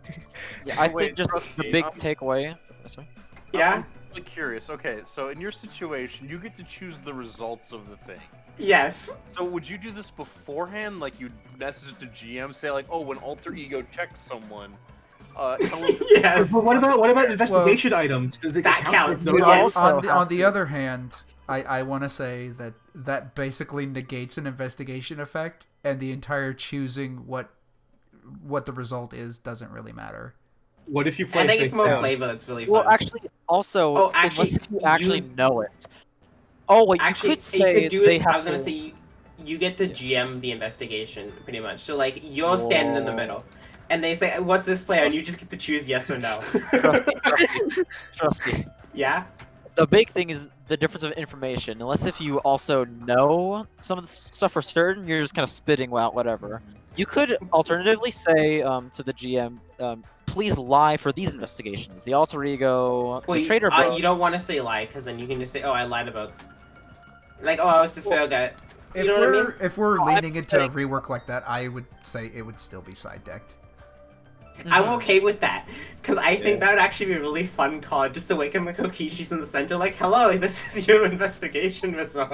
Yeah, I Wait, think just trust the me, big I'm- takeaway. Sorry. Yeah. I'm really curious. Okay, so in your situation, you get to choose the results of the thing. Yes. So would you do this beforehand? Like you'd message the GM, say like, oh, when alter ego checks someone, tell them Yes. But what about investigation items? Does it That count counts, as those? yes. On the other hand, I want to say that basically negates an investigation effect, and the entire choosing what the result is doesn't really matter. What if you play? I think it's face more down? flavor that's really fun. Well, actually, also, Oh, actually, unless if you actually you- know it. Oh wait, Actually, you could say do they it. have I was gonna to- say you get to GM the investigation pretty much. So like you're standing in the Whoa. middle, and they say, "What's this player?" and you just get to choose yes or no. Trust me. Yeah. The big thing is the difference of information. Unless if you also know some of the stuff for certain, you're just kind of spitting out whatever. You could alternatively say to the GM, please lie for these investigations. The alter ego, Well, the traitor bro. you don't want to say lie because then you can just say, "Oh, I lied about." Like, "Oh, I was despair guy." You know what I mean? If we're Oh, I'm leaning into a saying- rework like that, I would say it would still be side decked. I'm okay with that because I think that would actually be a really fun card just to wake up Kokichi's in the center, like, "Hello, this is your investigation result."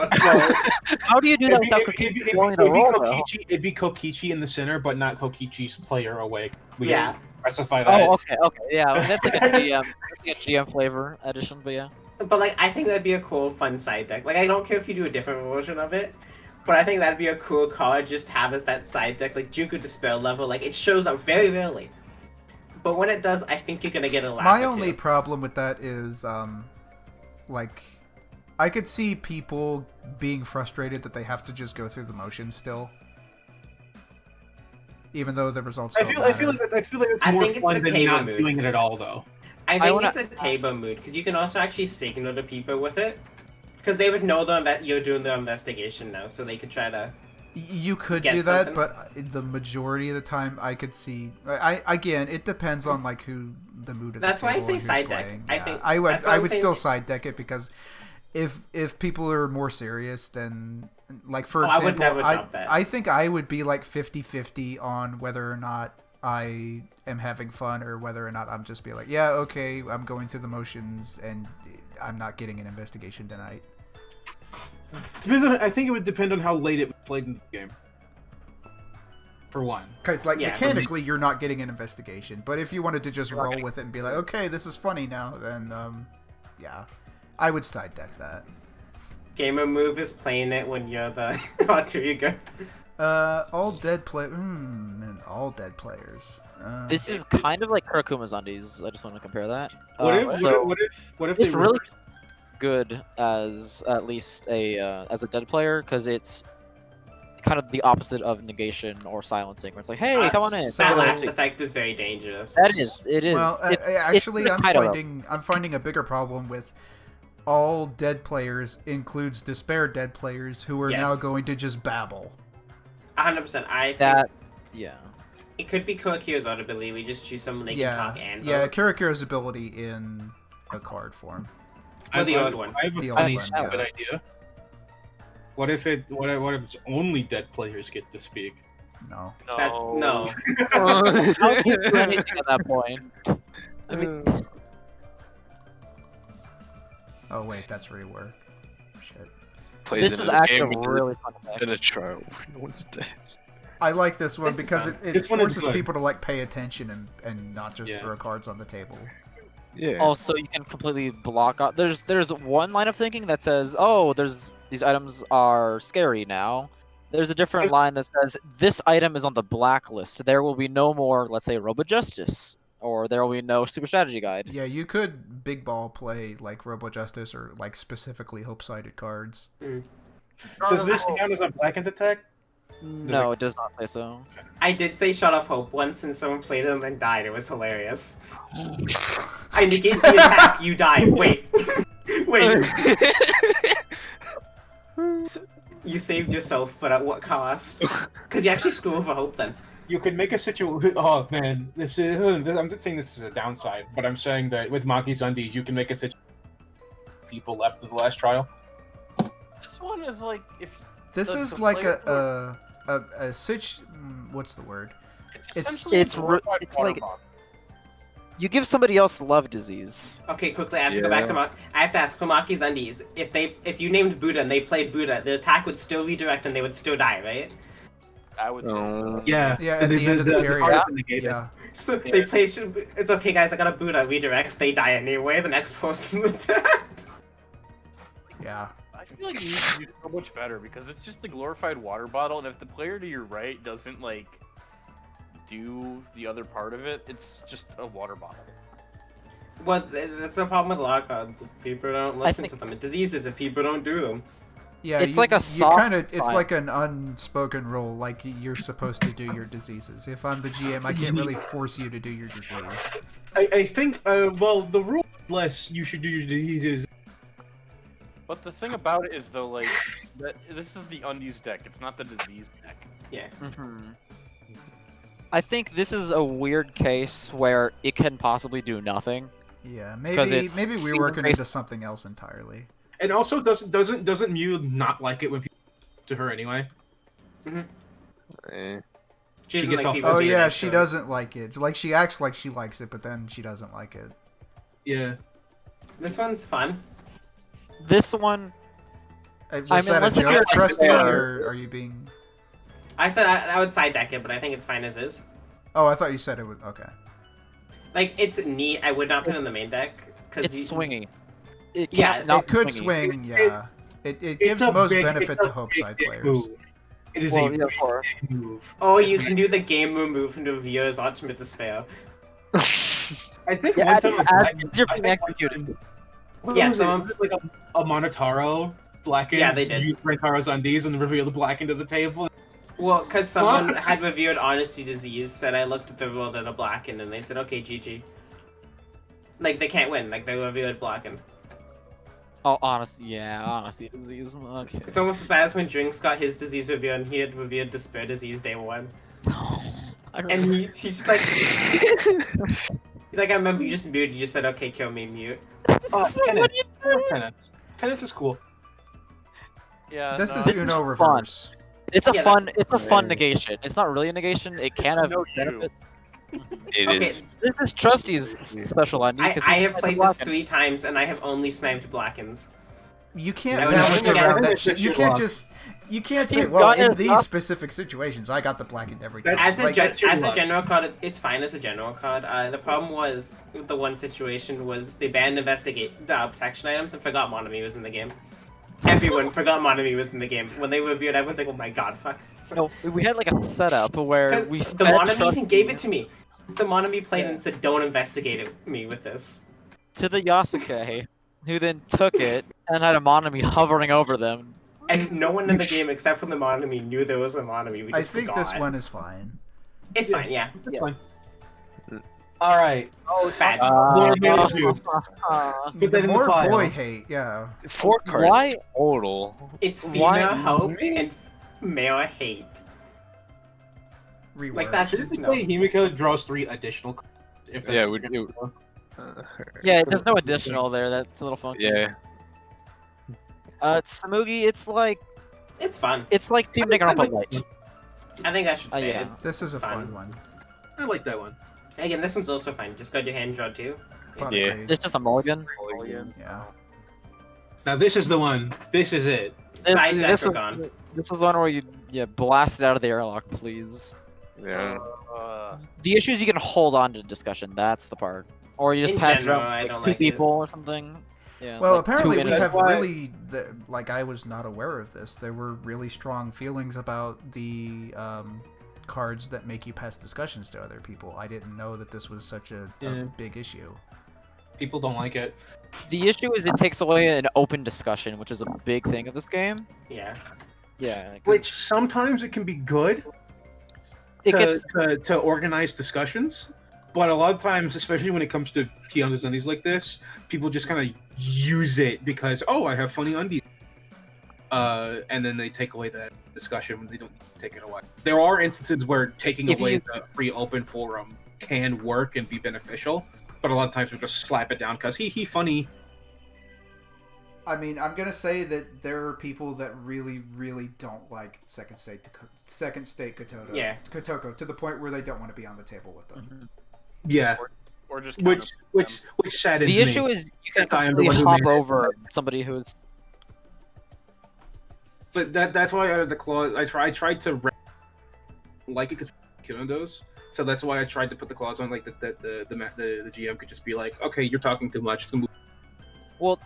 How do you do that without Kokichi blowing the roll, though? It'd be Kokichi in the center, but not Kokichi's player awake. We Yeah. can specify that. Oh, okay, yeah. That's like a GM, that's like a GM flavor addition, but yeah. But like, I think that'd be a cool, fun side deck. Like, I don't care if you do a different version of it, but I think that'd be a cool card just to have as that side deck, like Junko Despair level. Like, it shows up very rarely, but when it does, I think you're gonna get a laugh. My or only two. problem with that is, like, I could see people being frustrated that they have to just go through the motions still, even though the results. I don't feel like matter. it's I more think it's fun the than Kava not mood. doing it at all, though. I think wanna- it's a table mood because you can also actually signal to people with it, because they would know that you're doing the investigation now, so they could try to. You could Get do that, something? but the majority of the time, I could see. Again, it depends on like who the mood of the That's why I table say and who's side deck. playing. I Yeah, think I would. that's why I I'm would saying- still side deck it because if people are more serious, then like for I would example, never drop that. I think I would be like 50-50 on whether or not I am having fun or whether or not I'm just be like, yeah, okay, I'm going through the motions and I'm not getting an investigation tonight. I think it would depend on how late it was played in the game. For one. Because, like, Yeah, mechanically, you're not getting an investigation. But if you wanted to just roll with it and be like, okay, this is funny now, then, yeah. I would side deck that. Gamer move is playing it when you're the alter ego. All dead all dead players. This is kind of like Kurakuma's Undies. I just want to compare that. What if It's they really good as at least as a dead player because it's kind of the opposite of negation or silencing, where it's like, hey, come on in. so- That last effect is very dangerous. It is. Well, It's actually, I'm kind of finding a bigger problem with all dead players includes despair dead players who are now Yes. going to just babble. 100%. I think that. Yeah. it could be Kokio's ability. We just choose someone they can talk and Yeah, vote. Kirikira's ability in a card form. Or the old one. I have a The funny old one, stupid yeah. idea. What if it's only dead players get to speak? No. That's no. I don't think do anything at that point. I mean, Oh wait, that's rework. Shit. Plays this in is a actually game a really fun in a effect. trial. No one's dead. I like this one This is because fun. it This one is forces good. people to like pay attention and not just Yeah. throw cards on the table. Yeah. Also, you can completely block out. There's one line of thinking that says, "Oh, these items are scary now." There's a different line that says, "This item is on the blacklist. There will be no more, let's say, Robo Justice, or there will be no Super Strategy Guide." Yeah, you could big ball play like Robo Justice or like specifically hope-sided cards. Does this count as a blackened attack? No, it does not say so. I did say Shot of Hope once and someone played it and then died. It was hilarious. I negate the attack, you die. Wait. Wait. You saved yourself, but at what cost? Because you actually screw over Hope then. You could make a situation. Oh man, I'm not saying this is a downside, but I'm saying that with Maki's Undies, you can make a situation. People left in the last trial. This one is like if This The- is the like player a what's the word? It's- essentially it's a re- glorified it's like- water bottle. You give somebody else love disease. Okay, quickly, I have to go back to I have to ask Komaki's Undies. If you named Buddha and they played Buddha, the attack would still redirect and they would still die, right? I would say so. Yeah, Yeah, at the end of the period. card is negated. Yeah. So they play. It's okay, guys. I got a Buddha. Redirects. They die anyway. The next person attacked. Yeah. I feel like you need to do so much better because it's just a glorified water bottle, and if the player to your right doesn't like do the other part of it, it's just a water bottle. Well, that's the problem with a lot of cards. If people don't listen think- to them, diseases if people don't do them. Yeah, It's like a soft it's side. like an unspoken rule, like you're supposed to do your diseases. If I'm the GM, I can't really force you to do your disease. I think. Well, the rule less you should do your diseases. But the thing about it is though, like that this is the undies deck. It's not the disease deck. Yeah. I think this is a weird case where it can possibly do nothing. Yeah, 'Cause maybe it's we're season working based- into something else entirely. And also, doesn't Mew not like it when people to her anyway? Eh. She doesn't gets like all- people Oh doing yeah, it, she so- doesn't like it. Like she acts like she likes it, but then she doesn't like it. Yeah. This one's fun. This one, Was I mean, that a unless if joke, you're Trusty, fair- or are you being? I said I would side deck it, but I think it's fine as is. Oh, I thought you said it was okay. Like it's neat. I would not put it in the main deck because it's swingy. It Yeah, can't not It could swingy. swing, yeah. It gives most benefit to hope side players. Move. It is Well, a yeah, of course. big move. Oh, you can do the game move into Vio's Ultimate Despair. I think Yeah, one time it's your being executed. Yeah, was so- it? Like a Monotaro blackened. Yeah, they did. Used Rentaro's Undies and revealed the blackened to the table. Well, because someone had reviewed Honesty Disease, said I looked at the world of the blackened, and they said, okay, GG. Like they can't win. Like they will be good blocking. Oh, honesty disease. Okay. It's almost as bad as when Drinks got his disease revealed and he had revealed Despair disease day one. And he's just like, like I remember you just muted. You just said, "Okay, kill me, mute." Oh, Tennis. Tennis is cool. Yeah. This no, is Uno fun. reverse. It's a Yeah, fun. It's a fun negation. It's not really a negation. It can have No, benefits. It Okay, is. This is Trusty's special ID. I 'cause he's have played this blocking. 3 times and I have only sniped Blackens. You can't No, balance no, around no, that shit. You no, can't no. just. You can't say, He's well, got in his these up. specific situations, I got the blackened every time. That's- As a luck. general card, it's fine as a general card. The problem was the one situation was they banned protection items and forgot Monami was in the game. Everyone forgot Monami was in the game. When they reviewed, everyone's like, "Oh my god, fuck!" No, we had like a setup where 'Cause we. the fed Monami even Trusty gave it to me. The Monami played and said, "Don't investigate me with this." to the Yasuke, who then took it and had a Monami hovering over them. And no one in the game except for the Monami knew there was a Monami. We I just think forgot. this one is fine. It's fine, yeah. It's fine. All right. Oh, bad. More Mayo Two. Put that The in the more file. boy hate, yeah. 4 cards Why? total. It's Why- female hope and male hate. Rework. Like that's This just is the no. way Himiko draws 3 additional cards. If that's Yeah, what we you're do. looking Yeah, there's no additional there. That's a little funky. Yeah. Samugi, it's like It's fun. Team Danganronpa Light. I think that should stay. yeah. This is a fun. fun one. for. I like that one. Again, this one's also fine. Just got your hand draw too. Pot Yeah. raised. It's just a mulligan. Yeah. Now this is the one. This is it. Side deck this are is- gone. This is the one where you blast it out of the airlock, please. Yeah. The issue is you can hold on to discussion. That's the part, or you just In pass general, it around I like, don't two like it. people or something. Yeah. Well, like two apparently we innocent- have why- really, like I was not aware of this. There were really strong feelings about the cards that make you pass discussions to other people. I didn't know that this was such a Yeah. big issue. People don't like it. The issue is it takes away an open discussion, which is a big thing of this game. Yeah. Yeah. 'cause Which sometimes it can be good it to, gets to organize discussions, but a lot of times, especially when it comes to Keon's undies like this, people just kind of use it because, oh, I have funny undies. And then they take away that discussion when they don't take it away. There are instances where taking If away you- the free open forum can work and be beneficial, but a lot of times we just slap it down because he funny. I mean, I'm gonna say that there are people that really, really don't like Second State Kotoko. Yeah. Kotoko to the point where they don't want to be on the table with them. Yeah, Or just which saddens the me. issue is you can Since I am the completely one who hop made it. over somebody who's But that's why I added the clause. I tried to like it because killing those. So that's why I tried to put the clause on, like the GM could just be like, okay, you're talking too much. So move. well.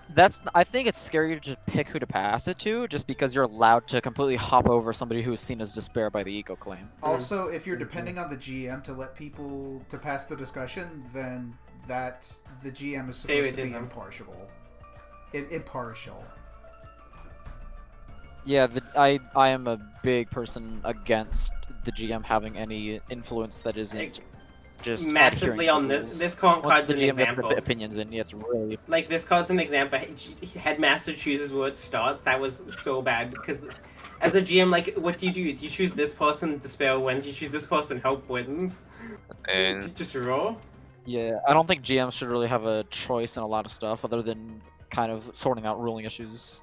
I think it's scary to just pick who to pass it to, just because you're allowed to completely hop over somebody who is seen as despair by the ego claim. Also, if you're depending on the GM to let people to pass the discussion, then that the GM is supposed to be Favoritism. impartial. Impartial. Yeah, I am a big person against the GM having any influence that isn't just Massively adhering on to this. rules. This Once card's the an GM gets example. opinions in, yeah, it's really Like this card's an example. Headmaster chooses where it starts. That was so bad because as a GM, like, what do? You choose this person, despair wins. You choose this person, hope wins. And Just roll. yeah. I don't think GMs should really have a choice in a lot of stuff other than kind of sorting out ruling issues.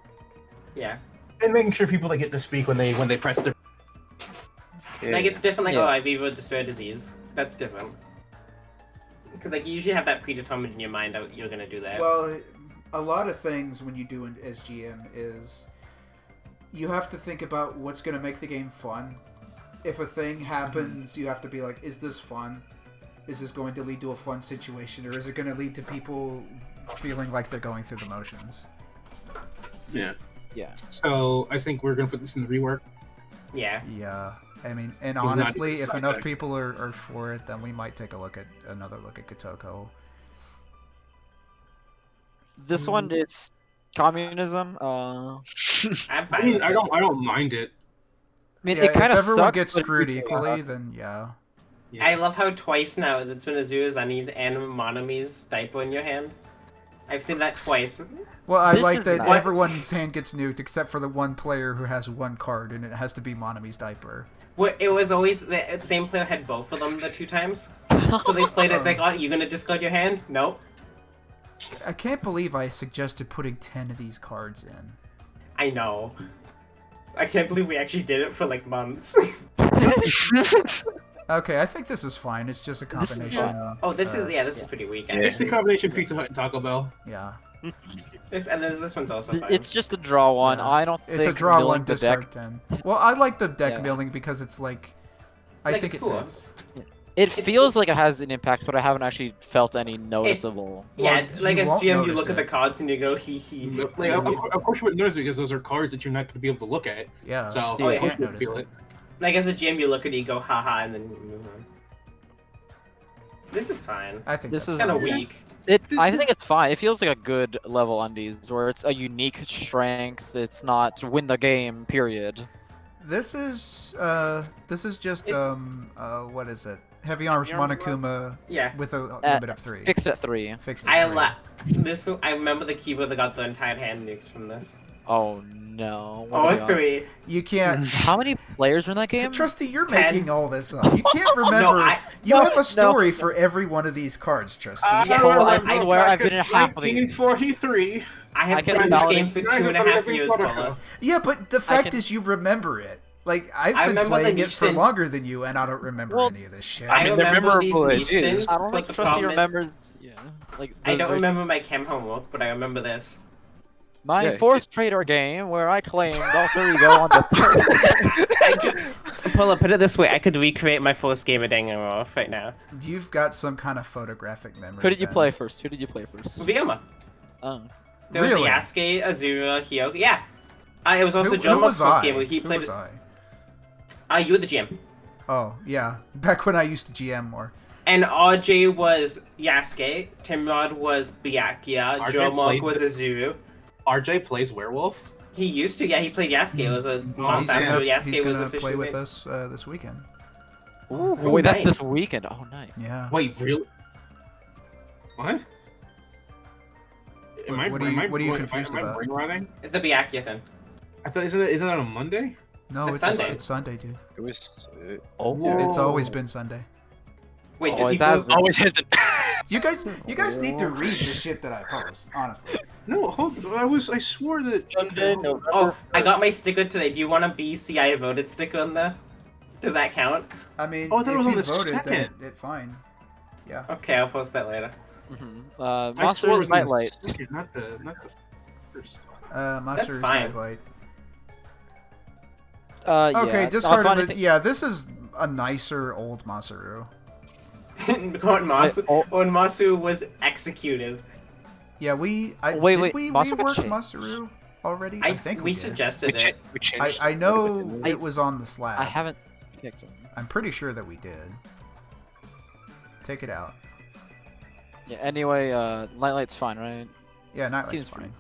Yeah. And making sure people that get to speak when they press their. Like it's different. Like Yeah. oh, I've either despair disease. That's different. Because like you usually have that predetermined in your mind that you're gonna do that. Well, a lot of things when you do it as GM is you have to think about what's going to make the game fun. If a thing happens, you have to be like, is this fun? Is this going to lead to a fun situation, or is it going to lead to people feeling like they're going through the motions? Yeah. Yeah. So I think we're gonna put this in the rework. yeah. Yeah. I mean, and We've not honestly, even if decided enough that. people are for it, then we might take another look at Kotoko. This one, it's communism. I'm I fine. mean, with I it. don't mind it. I mean, Yeah, it kind if of everyone sucks. gets but screwed it's, equally, then yeah. I love how twice now it's been Azura's Undies and Monami's diaper in your hand. I've seen that twice. Well, I This like is that nice. everyone's hand gets nuked except for the one player who has one card, and it has to be Monami's diaper. Well, it was always the same player had both of them the 2 times. So they played it, it's like, oh, you gonna discard your hand? Nope. I can't believe I suggested putting 10 of these cards in. I know. I can't believe we actually did it for like months. Okay, I think this is fine. It's just a combination. Oh, this is pretty weak. It's the combination Pizza Hut and Taco Bell. Yeah. This one's also fine. It's just a draw one. Yeah. I don't It's think a draw milling one, the deck. discard 10. Well, I like the deck Yeah. milling because it's like... I Like, think it's it cool. fits. It feels like it has an impact, but I haven't actually felt any noticeable. Yeah, Well, like you as won't GM, you notice look at the it. cards and you go, hee hee. Like, of course you wouldn't notice it because those are cards that you're not going to be able to look at. Yeah. So, Yeah. of course Can't you would notice feel it. it. Like as a GM, you look at it, you go, haha, and then you move on. This is fine. I think This that's is Kind of fine. weak. I think it's fine. It feels like a good level undies where it's a unique strength. It's not win the game. Period. This is just It's- what is it? Heavy Arms Heavy Arms Monokuma Yeah. with a limit of 3. Fixed at 3. Fixed at I 3. I remember the keyboard that got the entire hand nuked from this. Oh no. What Oh, are we on? 3. You can't. How many players were in that game? Trusty, you're 10. making all this up. You can't remember. You no, have a story for every one of these cards, Trusty. Yeah, Hold on, I- I swear I've been in half of these. 1943. I have I can played this validate- game for You guys 2.5 have years, played Paula. Yeah, but the fact can- is you remember it. Like, I I've been remember the playing it niche for things. longer than you, and I don't remember Well, any of this shit. I mean, they're remember these memorable niche as is. things, I don't but think the Trusty problem is, remembers. Yeah. Like I the- don't there's remember my chem homework, but I remember this. my Yeah, 4th trader game where I claimed alter ego on the. Paula, put it this way, I could recreate my first game of Dangan right now. You've got some kind of photographic memory. Who did you then. play first? Who did you play first? Vyoma. Oh. There was Really? a Yasuke, Azura, Hyo. Yeah. It was also Who John Mark's was first I? game where he Who played was it. I? You were the GM. Oh, yeah. Back when I used to GM more. And RJ was Yasuke, Timrod was Byakuya, RJ Joe Mark played was the- Azuru. RJ plays Werewolf. He used to, yeah, he played Yasuke. It was a month He's after gonna, Yasuke he's was gonna officially play with made. us this weekend. Ooh, Oh, wait, that's nice. this weekend. Oh, nice. Yeah. Wait, really? What? What are you confused am I about? brain rotting? It's a Byakuya thing. I thought isn't it on a Monday? No, It's it's Sunday. It's Sunday, dude. It was It's always been Sunday. Wait, do Always people... has been. always has been. You guys need to read the shit that I post, honestly. No, hold. I swore that. Sunday, November Oh, I got 1st. my sticker today. Do you want a BCI voted sticker on there? Does that count? I mean, Oh, I thought it if was on you the voted, then second. it fine. Yeah. Okay, I'll post that later. Mm-hmm. I swore it Monsters was on the Nightlight. second, not the first. Monsters fine. Nightlight. Okay, Okay, discard it. Yeah, this is a nicer old Masaru. When Masu was executed. Yeah, Wait, did wait, we Masaru got rework changed. Masaru already? I think we did. suggested We, it. we changed. I know it was on the slab. I haven't picked them. I'm pretty sure that we did. Take it out. Yeah. Anyway, Nightlight's fine, right? Yeah, Nightlight's Seems fine.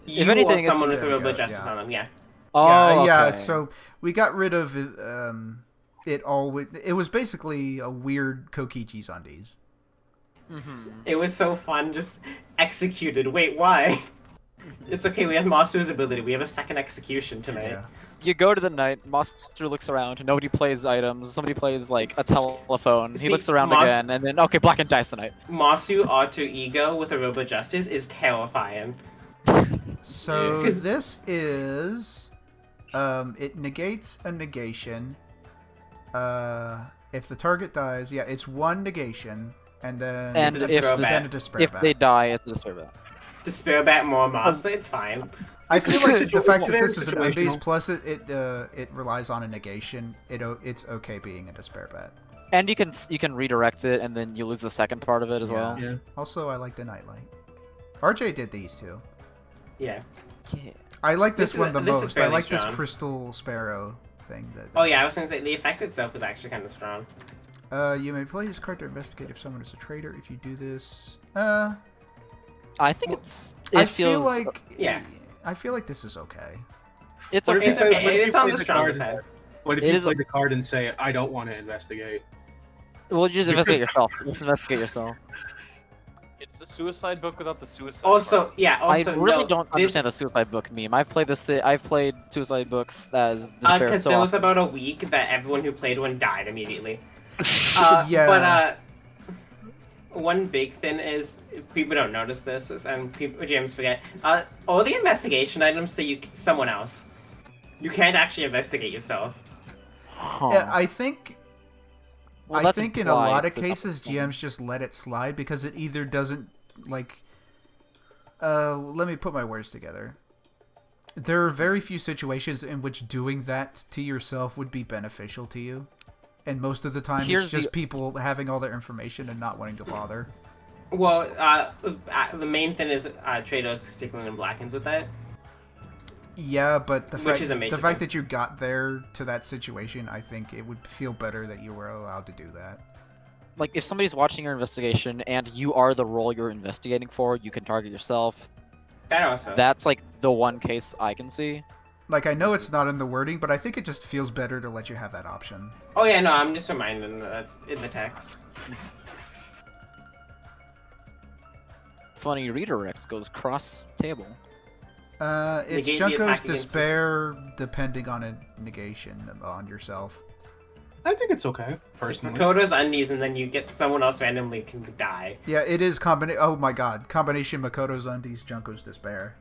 You anything, or someone with there a we little bit of go, justice yeah. on them, yeah. Oh, yeah. okay. So we got rid of it all. It was basically a weird Kokichi's undies. Mhm. It was so fun, just executed. Wait, why? It's okay, we have Masu's ability. We have a second execution tonight. Yeah. You go to the night, Monster looks around, nobody plays items, somebody plays like a telephone, See, he looks around Mas- again, and then okay, Black and Dice tonight. Masu alter ego with a Robo Justice is terrifying. So 'Cause- this is, it negates a negation. If the target dies, yeah, it's one negation, and then And It's a if despair then bat. a despair If bat. they die, it's a despair bat. Despair Bat more Master, it's fine. I feel like the fact that Very this is an undies situational. plus it relies on a negation. It's okay being a despair bat. And you can redirect it, and then you lose the second part of it as Yeah. well. Yeah. Also, I like the nightlight. RJ did these too. Yeah. Yeah. I like this This is- one the this is most. I fairly like this strong. crystal sparrow thing. Oh yeah, I was gonna say, the effect itself was actually kind of strong. You may play this card to investigate if someone is a traitor. If you do this, I think it's. It I feels feel like yeah. I feel like this is okay. it's What if okay. It's you okay, play- what if it's you on play the the stronger card? side. What if It you is play a- the card and say, "I don't want to investigate"? Well, you just investigate yourself. Just investigate yourself. It's a suicide book without the suicide. Also, part. yeah. Also, I really no, don't this, understand the suicide book meme. I've played this. I've played suicide books as despair because so there was often. about a week that everyone who played one died immediately. Yeah. But one big thing is people don't notice this, and people James forget. All the investigation items say someone else. You can't actually investigate yourself. Huh. Yeah, I think. Well, I that's think in a lot implied, of so cases, that's- GMs just let it slide because it either doesn't like. Let me put my words together. There are very few situations in which doing that to yourself would be beneficial to you, and most of the time Here's it's just people having all their information and not wanting to bother. Well, the main thing is Trados sticking in Blackens with that. Yeah, but the Which is a major fact thing. that you got there to that situation, I think it would feel better that you were allowed to do that. Like, if somebody's watching your investigation and you are the role you're investigating for, you can target yourself. That also. That's like the one case I can see. Like, I know it's not in the wording, but I think it just feels better to let you have that option. Oh yeah, no, I'm just reminding that's in the text. Funny redirect goes cross table. It's Negate the Junko's attack against despair depending on a negation on yourself. I think it's okay, personally. Makoto's undies, and then you get someone else randomly can die. Yeah, it is oh my god. Combination Makoto's undies, Junko's despair.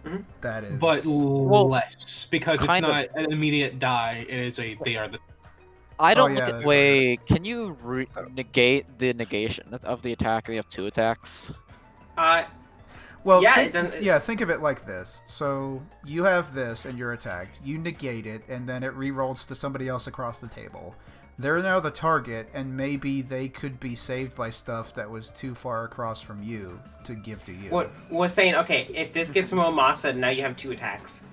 Mhm. That is. But Well, less, because it's kind of. not an immediate die, it is they are the... I don't yeah, look at. that's Wait, can you negate the negation of the attack? We have 2 attacks. Well, Yeah, think, it doesn't- yeah, think of it like this. So you have this and you're attacked. You negate it, and then it re-rolls to somebody else across the table. They're now the target, and maybe they could be saved by stuff that was too far across from you to give to you. What was saying? Okay, if this gets more Masa, now you have 2 attacks.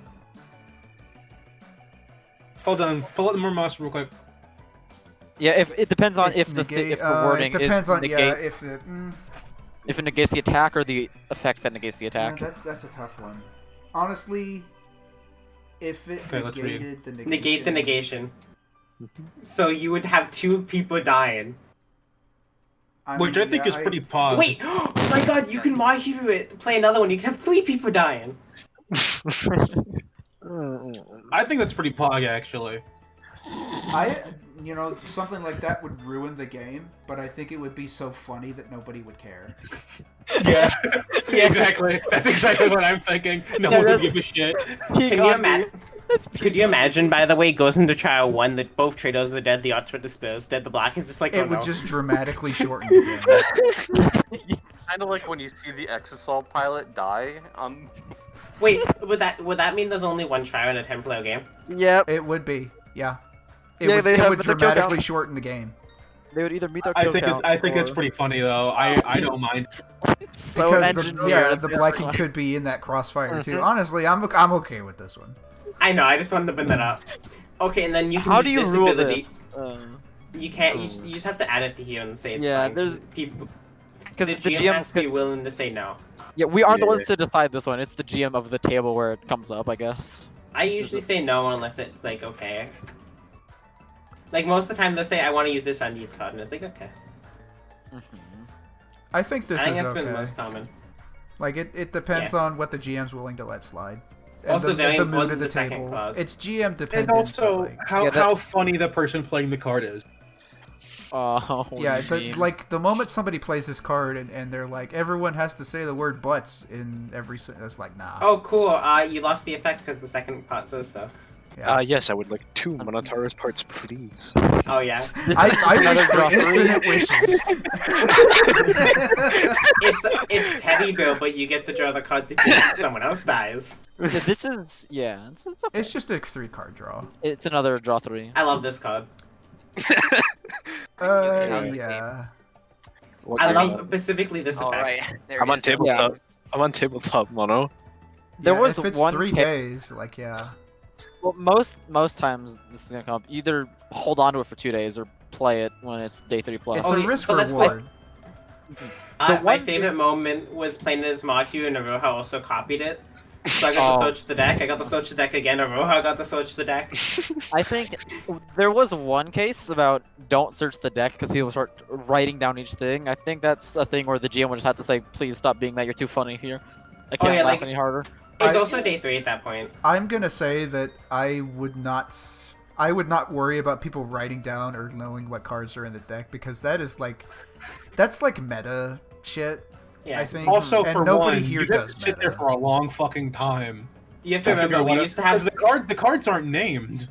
Hold on, pull out the Murmas real quick. Yeah, if it depends on It's if the negate- if the wording it depends is on negate, if the. if it negates the attack or the effect that negates the attack. Yeah, that's a tough one. Honestly, if it Okay, let's read. negated the negation, Negate the negation. So you would have 2 people dying. Which I think is pretty pog. Wait! Oh my god, you can Mahiru it! Play another one, you can have 3 people dying! I think that's pretty pog, actually. Something like that would ruin the game, but I think it would be so funny that nobody would care. Yeah, exactly. That's exactly what I'm thinking. No one would give a shit. Could you imagine, by the way, goes into trial 1 that both Trados are dead, the Ultimate Despair is dead, the Black is just like, It oh would no. just dramatically shorten the game. Kind of like when you see the Exasol pilot die. Wait, would that mean there's only 1 trial in a 10-player game? Yep. It would be, yeah. It Yeah, would, they it have would the kill dramatically count. shorten the game. They would either meet their I kill think count it's or- pretty funny though. I don't mind. It's so Because engineered. the this Blackie one. could be in that crossfire too. Mhm. Honestly, I'm okay with this one. I know, I just wanted to bring that up. Okay, and then you can How use do you this rule ability. this? You can't, you just have to add it to here and say it's Yeah, fine. there's- People, Because the the GM has to GM. be willing to say no. Yeah, we aren't the Yeah. ones to decide this one. It's the GM of the table where it comes up, I guess. I usually say no unless it's like, okay. Like, most of the time they'll say, I want to use this undies card, and it's like, okay. I think this I think is that's been the okay. most common. Like it depends on what the GM's willing to let slide. And Also very mood important, of the the second table. clause. It's GM dependent. And also, but, like, how Yeah, that- how funny the person playing the card is. Oh, yeah, you mean. like the moment somebody plays this card and they're like, everyone has to say the word butts in every. It's like, nah. Oh, cool. You lost the effect because the second part says so. Yeah. Yes, I would like 2 Monotaurus parts, please. Oh, yeah. I Another wish for draw three. infinite wishes. It's Teddy Bill, but you get to draw the cards if someone else dies. Yeah, this is it's okay. It's just a 3-card draw. It's another draw 3. I love this card. Yeah. I love specifically this effect. I'm on tabletop. I'm on tabletop, Mono. There Yeah, was if it's one 3 pick- days, like yeah. Well, most times this is gonna come up. Either hold on to it for 2 days or play it when it's day 3 plus. It's Oh, a yeah, risk but that's reward. The My one favorite moment was playing as Mahu and Aroha also copied it. So I got to search the deck. I got to search the deck again. Aroha got to search the deck. I think there was one case about don't search the deck because people start writing down each thing. I think that's a thing where the GM would just have to say, please stop being that, you're too funny here. I can't laugh any harder. It's also day 3 at that point. I'm gonna say that I would not worry about people writing down or knowing what cards are in the deck because that's like meta shit. Yeah. I think. Also, and for nobody one, here you have does to sit meta. there for a long fucking time. You have to remember, we used to have... The cards aren't named.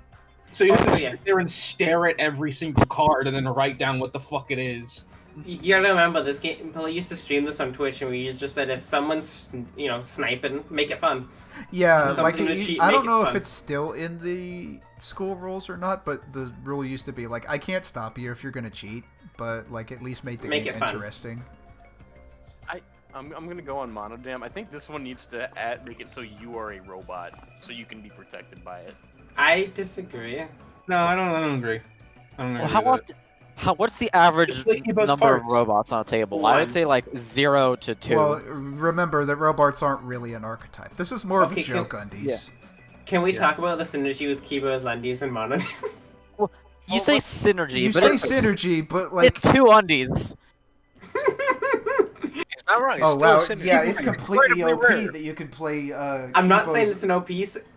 So you have to yeah. sit there and stare at every single card and then write down what the fuck it is. You gotta remember, this game, people used to stream this on Twitch, and we just said if someone's, sniping, make it fun. Yeah, If like someone's gonna cheat, I make don't it know if fun. it's still in the school rules or not, but the rule used to be like I can't stop you if you're gonna cheat, but like at least make the Make game it fun. interesting. I'm gonna go on Monodam. I think this one needs to make it so you are a robot, so you can be protected by it. I disagree. No, I don't agree. I don't agree. Well, what's the average Just like Evo's number of parts. robots on a table? I One. would say like 0 to 2. Well, remember that robots aren't really an archetype. This is more of a Okay, joke, Undies. Yeah. Can we talk about the synergy with Kibo's, Undies, and Mononyms? You say synergy, You but say it's, synergy, but like it's 2 undies. It's not wrong. It's oh still wow, synergy. yeah, it's completely Incredibly OP rare. that you can play. I'm not saying Kibo's- it's an OP.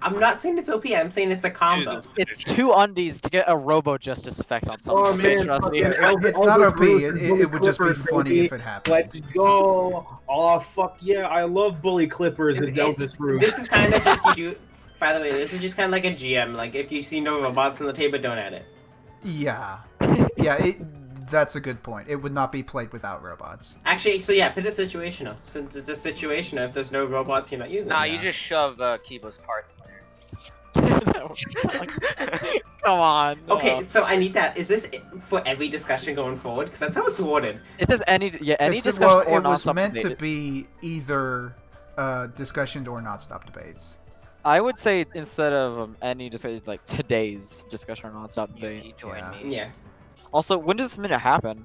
I'm not saying it's OP. I'm saying it's a combo. It's 2 undies to get a Robo Justice effect on something. Oh, man, Trust me. Yeah, fucking it's not OP. Elder It would just be Clippers, funny baby. if it happened. Let's go! Oh fuck yeah! I love Bully Clippers as Eldest Root. This is kind of just you do. By the way, this is just kind of like a GM. Like if you see no robots on the table, don't add it. Yeah, yeah. That's a good point. It would not be played without robots. Actually, so yeah, put a situational. Since it's a situational, if there's no robots, you're not using Nah, it. you just shove Kibo's parts in there. Come on. no. Okay, so I need that. Is this for every discussion going forward? Because that's how it's awarded. It says any It's- discussion well, or it was non-stop meant to debate. be either discussion or non-stop debates. I would say instead of any discussion, like today's discussion or non-stop debate. Yuki joined Yeah. me. Yeah. Also, when does this minute happen?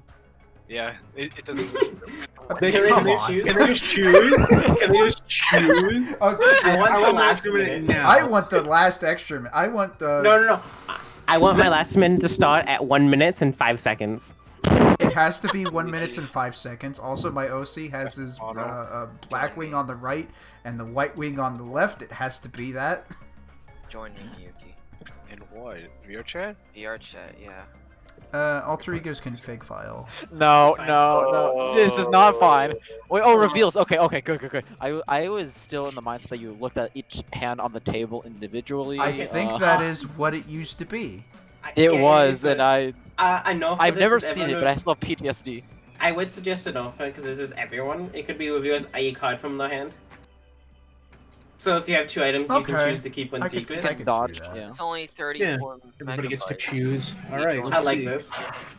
Yeah, it doesn't. Can they Come just on. choose? Can they just choose? Can they just choose? Okay, I want the want last to do it minute. now. I want the last extra. I want the. No. I want my last minute to start at 1 minute and 5 seconds. It has to be 1 minute and 5 seconds. Also, my OC has his black wing on the right and the white wing on the left. It has to be that. Joining Yuki. And what? VR chat? VR chat, yeah. Alter Ego's config file. No, It's fine. no. This is not fine. Wait, reveals. Okay, good. I was still in the mindset that you looked at each hand on the table individually. I think that is what it used to be. It Yeah, was, but, and I know. For I've this never is seen it, everyone but I still have PTSD. I would suggest an offer because this is everyone. It could be reviewers a card from their hand. So if you have 2 items, you can Okay. choose to keep one I could secret. see- I could see Dodged, that. yeah. It's only 34 Everybody gets to megabytes. choose. All right. I let's like see. this.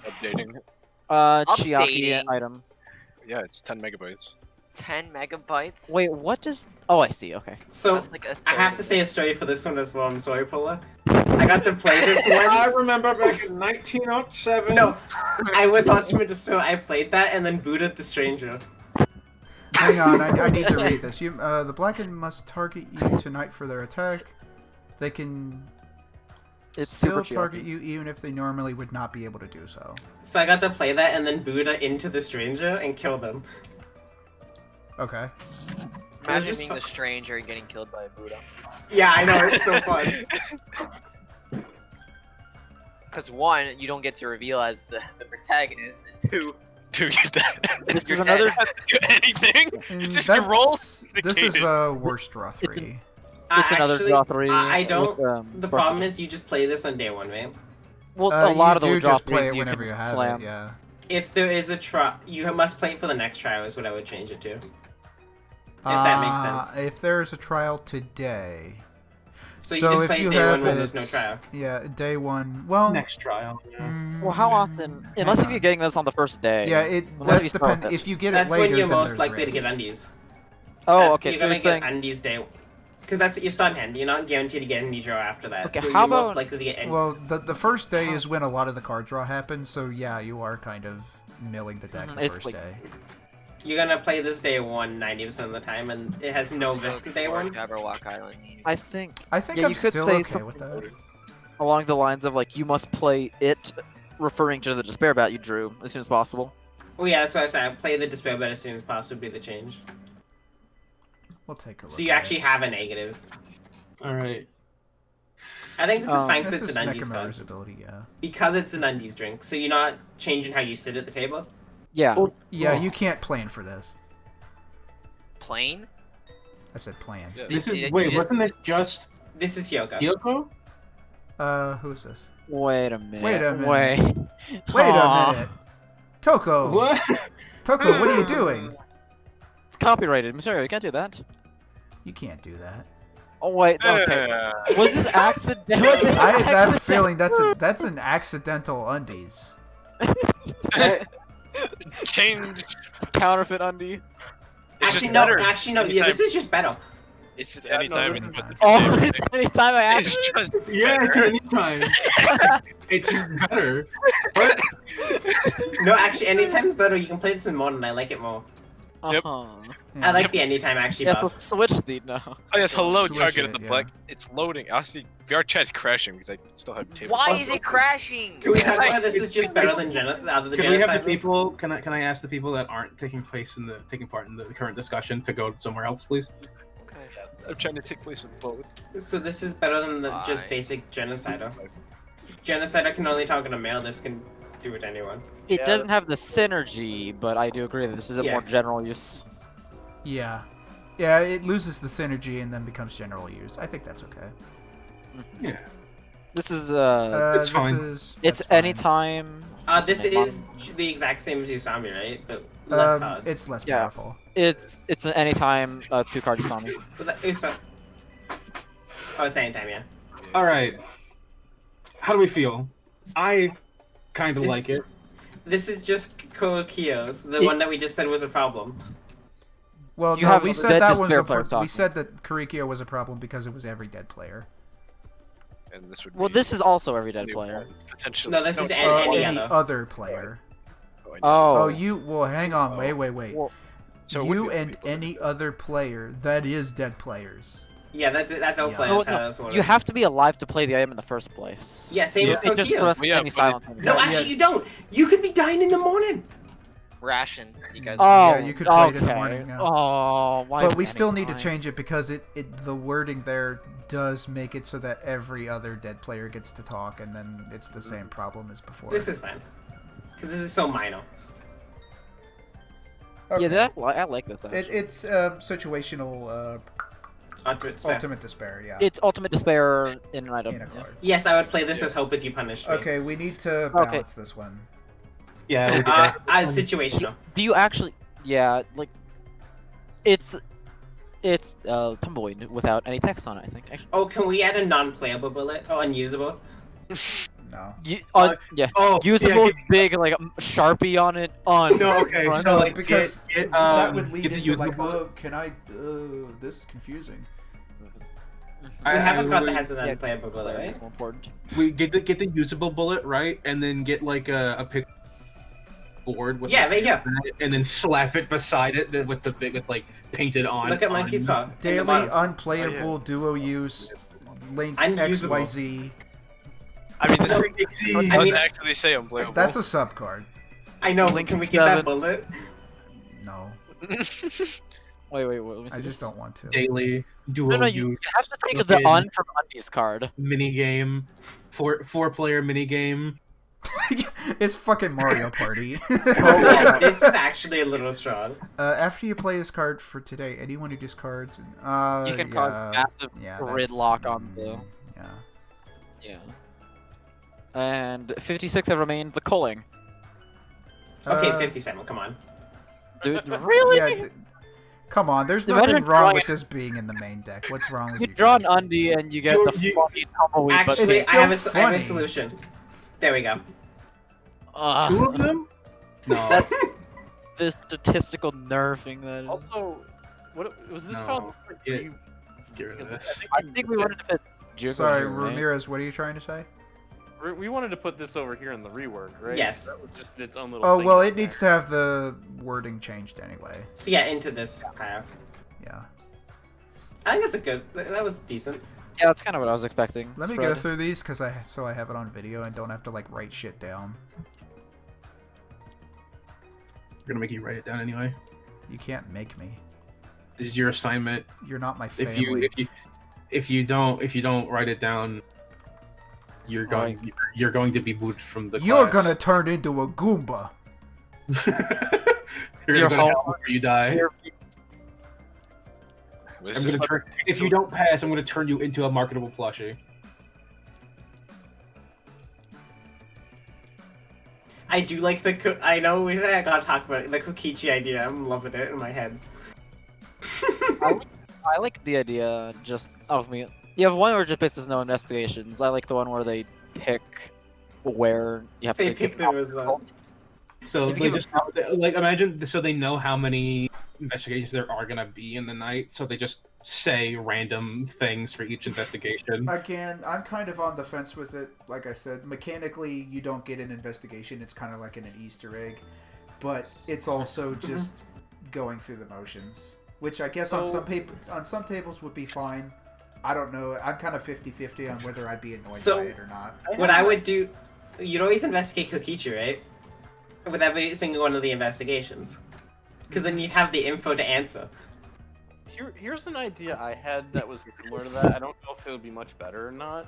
Updating. Chiaki Updating. item. Yeah, it's 10 megabytes. 10 megabytes? Wait, what does? Oh, I see. Okay. So That's like a I have third. to say a story for this one as well. I'm sorry, Pulla. I got to play this I once. remember back in 1907. No, I was Ultimate Destroyer. I played that and then booted the stranger. Hang on, I need to read this. The Blackened must target you tonight for their attack. They can It's still super target Chiaki. you even if they normally would not be able to do so. So I got to play that and then boot it into the stranger and kill them. Okay. Imagine just being fu- the stranger and getting killed by a Buddha. Yeah, I know, it's so fun. Because 1, you don't get to reveal as the protagonist, and 2, Dude, you're dead. This is You're another. dead. Do anything? And It's just you roll. This is worst draw 3. It's another Actually, draw 3. I don't. With, The problem is you just play this on day 1, man. well, a lot of you the do draw just play 3s it whenever can you have slam. it, yeah. If there is a trial, you must play it for the next trial is what I would change it to. If that makes sense. If there's a trial today. So you just if play you day have 1 when there's no it- trial. Yeah, day 1. Well, Next trial. Yeah. Well, how often? Unless if you're getting this on the first day. Yeah, Unless that's you start depend. with it. If you get That's it later, when you're then most there's likely to risk. get undies. Oh, okay. You're So gonna you're saying. get undies day. Because that's what you start hand. You're not guaranteed to get any draw after that. Okay, so how you're most about- likely to get any. Well, the first day is when a lot of the card draw happens, so yeah, you are kind of milling the deck the It's first like- day. You're gonna play this day 1 90% of the time, and it has no risk day 1. Jabberwock Island. I think I think Yeah, I'm you could still say okay with that. along the lines of like you must play it, referring to the despair bat you drew as soon as possible. Oh yeah, that's what I said. Play the despair bet as soon as possible would be the change. We'll take a look. So you at actually it. have a negative. All right. I think this is fine because This it's is an undies card. Mechamaru's ability, yeah. Because it's an undies drink, so you're not changing how you sit at the table. Yeah. Yeah, Oh. you can't plan for this. Plane? I said plan. Yeah. This is You wait. just- Wasn't this just This is Hyoko. Hyoko? Who's this? Wait a minute. Wait a minute. Wait. Wait Aw. a minute. Toko. What? Toko, what are you doing? It's copyrighted. Misterio, you can't do that. You can't do that. Oh wait. Okay. Was this accident? Was it I have a accident- feeling that's an accidental undies. Change. Counterfeit undie. It's Actually, just no. better. Actually, no. Yeah, Anytime. this is just better. It's just Yeah, no, anytime this and is put the Oh, same it's anytime I ask. It's just Yeah, it's better. anytime. It's just better. What? No, actually, anytime's better. You can play this in modern. I like it more. Yep. Uh-huh. I like the anytime actually Yeah, buff. so switch the no. Oh yes, hello Switch target it, at the yeah. black. It's loading. I see VR chat's crashing because I still have table. Why Also- is it crashing? Can we talk It's- about this is just better than the Can we have the genocide? people? Can I ask the people that aren't taking part in the current discussion to go somewhere else, please? I'm trying to take place in both. So this is better than the just Why? basic genocider. Genocider can only target a male. This can do it to anyone. It Yeah. doesn't have the synergy, but I do agree that this is a Yeah. more general use. Yeah. Yeah, it loses the synergy and then becomes general use. I think that's okay. Yeah. This is It's This fine. is- it's that's fine. anytime. This is the exact same as Usami, right? But less cards. It's less Yeah. powerful. It's an anytime 2-card Usami. Was that Usa? Oh, it's anytime, yeah. All right. How do we feel? I kind of This- like it. This is just Kookio's, the It- one that we just said was a problem. Well, You no, have we a said dead that was despair a player we talking. said that Kurikyo was a problem because it was every dead player. And this would Well, be this is also every dead new player. one, potentially. No, this is Any any other. other player. I know. Oh, Oh. you. Well, hang on. Wait. Well, So it would You be and people. any other player that is dead players. Yeah, that's all Yeah. players. No, how that's ordered. you have to be alive to play the item in the first place. Yeah, same So as it just Kookio's. puts Yeah, any but silence. No, Yeah, actually, yeah. you don't. You could be dying in the morning. Rations, you guys. Oh, Yeah, you could play it okay. in the morning, yeah. Oh, why? But is we it still need to anytime? change it because the wording there does make it so that every other dead player gets to talk, and then it's the same problem as before. This is fine. Because this is so minor. Okay. Yeah, I like this. It, Actually. it's situational Ultimate spell. ultimate despair. Yeah. It's ultimate despair in an item. in a yeah. card. Yes, I would play this as Hope If You Punish Me. Okay, we need to Okay. balance this one. Yeah. Situational. Do you actually? Yeah, like it's tumbleweed without any text on it. I think. Actually. Oh, can we add a non-playable bullet? Oh, unusable? No. Yeah. Oh, Usable, yeah, big, like a Sharpie on it. On. No, okay, front. so, like, because get, that would lead get the into like, usable- oh, can I? This is confusing. We have a card that we- has a Yeah, non-playable bullet, clarity right? is more important. We get the usable bullet right, and then get like a pick board with Yeah, like, there you go. and then slap it beside it with the big with like painted on. Look at on- Monkey's paw. in the Daily, bottom. unplayable, duo use, link Unusable. XYZ. I mean, this No, doesn't I mean- actually say unplayable. That's a sub card. I know, Link can we get that 7. bullet? No, Wait. Let me see I just this. don't want to. daily duo No, you use have to take Look the in. un from Undies card. mini game, four-player mini game. It's fucking Mario Party. Yeah, this is actually a little strong. After you play this card for today, anyone who discards, You can cause massive gridlock on the. Yeah. Yeah. And 56 have remained. The culling. Okay, 57, come on. Dude, really? Yeah. Come on, there's Imagine nothing wrong drawing with it- this being in the main deck. What's wrong with You you? draw an guys? Undie and you get You- the you- funny tumbleweed, Actually, It's I have, still I have a funny. solution. There we go. but Two of them? No. that's the statistical nerfing that is. Also, what was this No. called? Get- You- Get rid of because this. I think we wanted to fit Jugo Sorry, here, right? Ramirez. What are you trying to say? We wanted to put this over here in the rework, right? Yes. That was just its own little Oh, thing well, in it needs to there. have the wording changed anyway. So yeah, into this path. Yeah. I think that's a good. That was decent. Yeah, that's kind of what I was expecting. Let me Spread. go through these so I have it on video and don't have to like write shit down. We're gonna make you write it down anyway. You can't make me. This is your assignment. You're not my family. If you don't write it down, you're going to be booted from the You're class. gonna turn into a Goomba. You're Your gonna go to whole- hell before you die. If you don't pass, I'm gonna turn you into a marketable plushie. I do like the. I know we gotta talk about it. The Kokichi idea. I'm loving it in my head. I like the idea just of me. You have one where just basically no investigations. I like the one where they pick where you have They to pick give the result. So If you they give just like imagine so they know how many investigations there are gonna be in the night, so they just say random things for each investigation. Again, I'm kind of on the fence with it. Like I said, mechanically, you don't get an investigation. It's kind of like an Easter egg. But it's also just going through the motions. Which I guess on some tables would be fine. I don't know. I'm kind of 50-50 on whether I'd be annoyed by it or not. What I would do, you'd always investigate Kokichi, right? With every single one of the investigations. Because then you'd have the info to answer. Here's an idea I had that was similar to that. I don't know if it would be much better or not.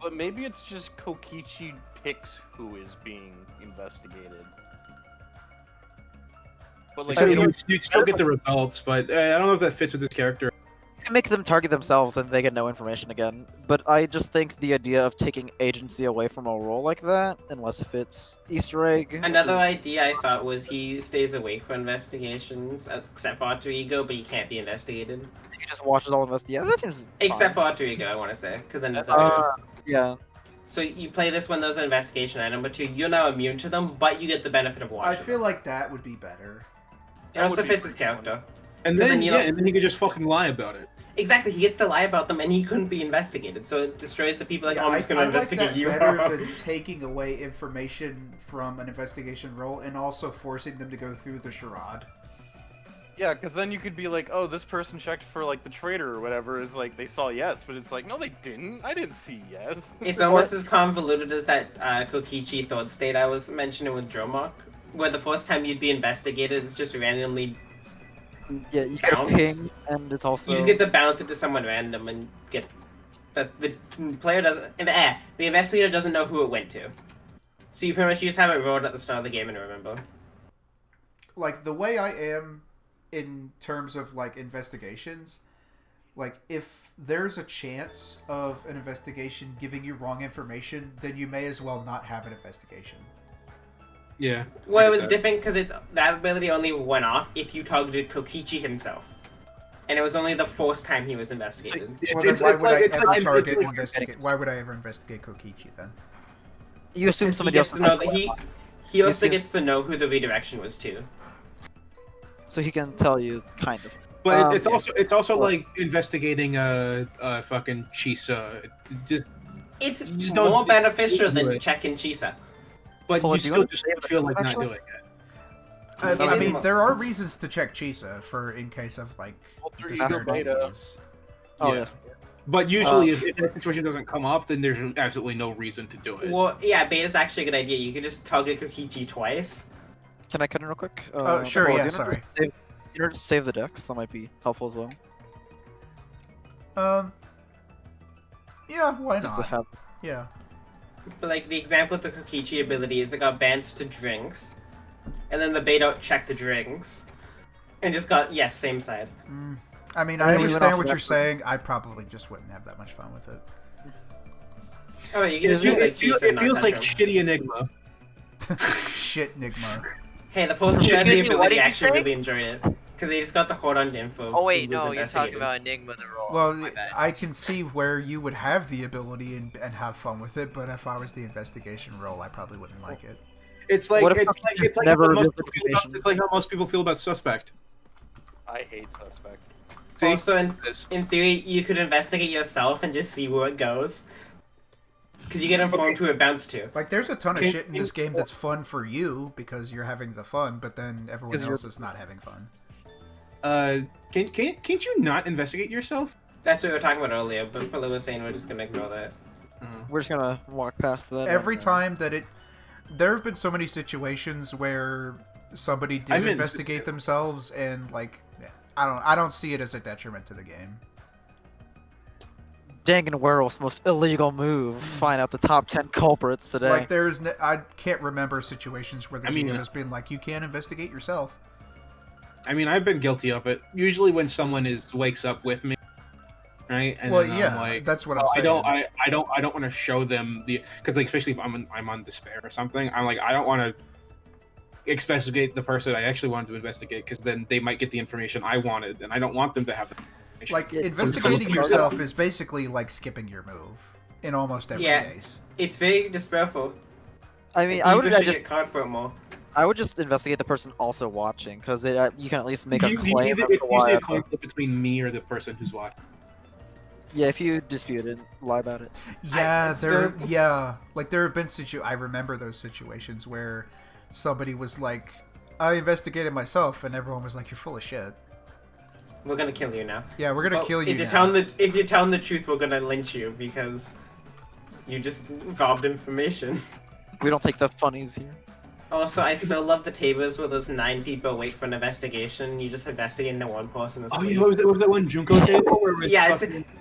But maybe it's just Kokichi picks who is being investigated. But like, So you'd still get the results, but I don't know if that fits with this character. You can make them target themselves and they get no information again. But I just think the idea of taking agency away from a role like that, unless if it's Easter egg. Another is- idea I thought was he stays awake for investigations, except for Alter Ego, but he can't be investigated. He just watches all of yeah, that seems Except for fine. Alter Ego, I want to say, because then it's a Yeah. So you play this when there's an investigation item, but you're now immune to them, but you get the benefit of I watching feel them. like that would be better. It also would be fits his pretty fun. character. And Because then then you know- and then he could just fucking lie about it. Exactly, he gets to lie about them, and he couldn't be investigated, so it destroys the people like, Yeah, oh, I'm just gonna I like investigate that you. better than taking away information from an investigation role and also forcing them to go through the charade. yeah, because then you could be like, oh, this person checked for like the traitor or whatever. Is like they saw yes, but it's like, no, they didn't. I didn't see yes. It's almost as convoluted as that Kokichi thought state I was mentioning with Dromok, where the first time you'd be investigated is just randomly. Yeah, you get a Bounced. ping, and it's also You just get to bounce it to someone random and get that the player doesn't. The investigator doesn't know who it went to. So you pretty much just have it rolled at the start of the game and remember. Like, the way I am in terms of, like, investigations, like, if there's a chance of an investigation giving you wrong information, then you may as well not have an investigation. Yeah. Well, it was different because that ability only went off if you targeted Kokichi himself, and it was only the first time he was investigated. Well, then why would I ever target like- investigate? Why would I ever investigate Kokichi then? you assume Because he somebody else gets to know that he also assume- gets to know who the redirection was to. so he can tell you kind of. But it's yeah. also like investigating a fucking Chisa. It's Just don't more do beneficial than it. checking Chisa. But Well, you do you still want to just save feel the like not actually? doing it. I It is mean, mo- there are reasons to check Chisa for in case of like Alter ego discovered beta. disease. Oh, Yeah. yes. But usually, if that situation doesn't come up, then there's absolutely no reason to do it. Well, yeah, beta's actually a good idea. You could just target Kokichi twice. Can I cut in real quick? Oh, sure, Nicole, yeah, do you know sorry. just Save, you know, just save the decks. That might be helpful as well. Yeah, why Just to not? have Yeah. But like the example with the Kokichi ability is it got bans to drinks, and then the beta checked the drinks, and just got yes, same side. I mean, And I then we went understand off what of you're that. saying. I probably just wouldn't have that much fun with it. Oh, you can It just do like feels, Chisa and not feels touch like him. shitty Enigma. Shit, Nigma. Hey, the person who had the Excuse me, what ability did you actually say? really enjoyed it because they just got the hold on to info. Oh wait, who was no, you're talking investigated. about Enigma the roll. Well, My bad. I can see where you would have the ability and have fun with it, but if I was the investigation role, I probably wouldn't like it. It's like What if it's like never how most revealed people the feel about, information? it's like how most people feel about Suspect. I hate Suspect. See? Also, This. in theory, you could investigate yourself and just see where it goes. Because you get informed who it bounced to. Like, there's a ton of shit in this game that's fun for you because you're having the fun, but then everyone else is not having fun. Can't you not investigate yourself? That's what we were talking about earlier, but Billy was saying we're just gonna ignore that. We're just gonna walk past that. Every time that there have been so many situations where somebody did investigate themselves, and like, I don't see it as a detriment to the game. Dangan Werewolf's most illegal move. Find out the top 10 culprits today. Like, I can't remember situations where the GM has been like, you can't investigate yourself. I mean, I've been guilty of it. Usually when someone wakes up with me, right? And well, then yeah, I'm like, that's what I'm saying. I don't want to show them because like especially if I'm on despair or something. I'm like, I don't want to investigate the person I actually wanted to investigate because then they might get the information I wanted, and I don't want them to have the information. Like, investigating yourself is basically like skipping your move in almost every case. It's very despairful. I mean, I would just get caught for it more. I would just investigate the person also watching, because you can at least make a claim. It's usually a conflict between me or the person who's watching. Yeah, if you dispute it, lie about it. Yeah, like there have been I remember those situations where somebody was like, I investigated myself, and everyone was like, you're full of shit. We're gonna kill you now. Yeah, we're gonna kill you now. If you're telling the truth, we're gonna lynch you because you just robbed information. We don't take the funnies here. Also, I still love the tables where there's 9 people wait for an investigation. You just investigate into one person. Oh, yeah, was that one Junko table? Yeah,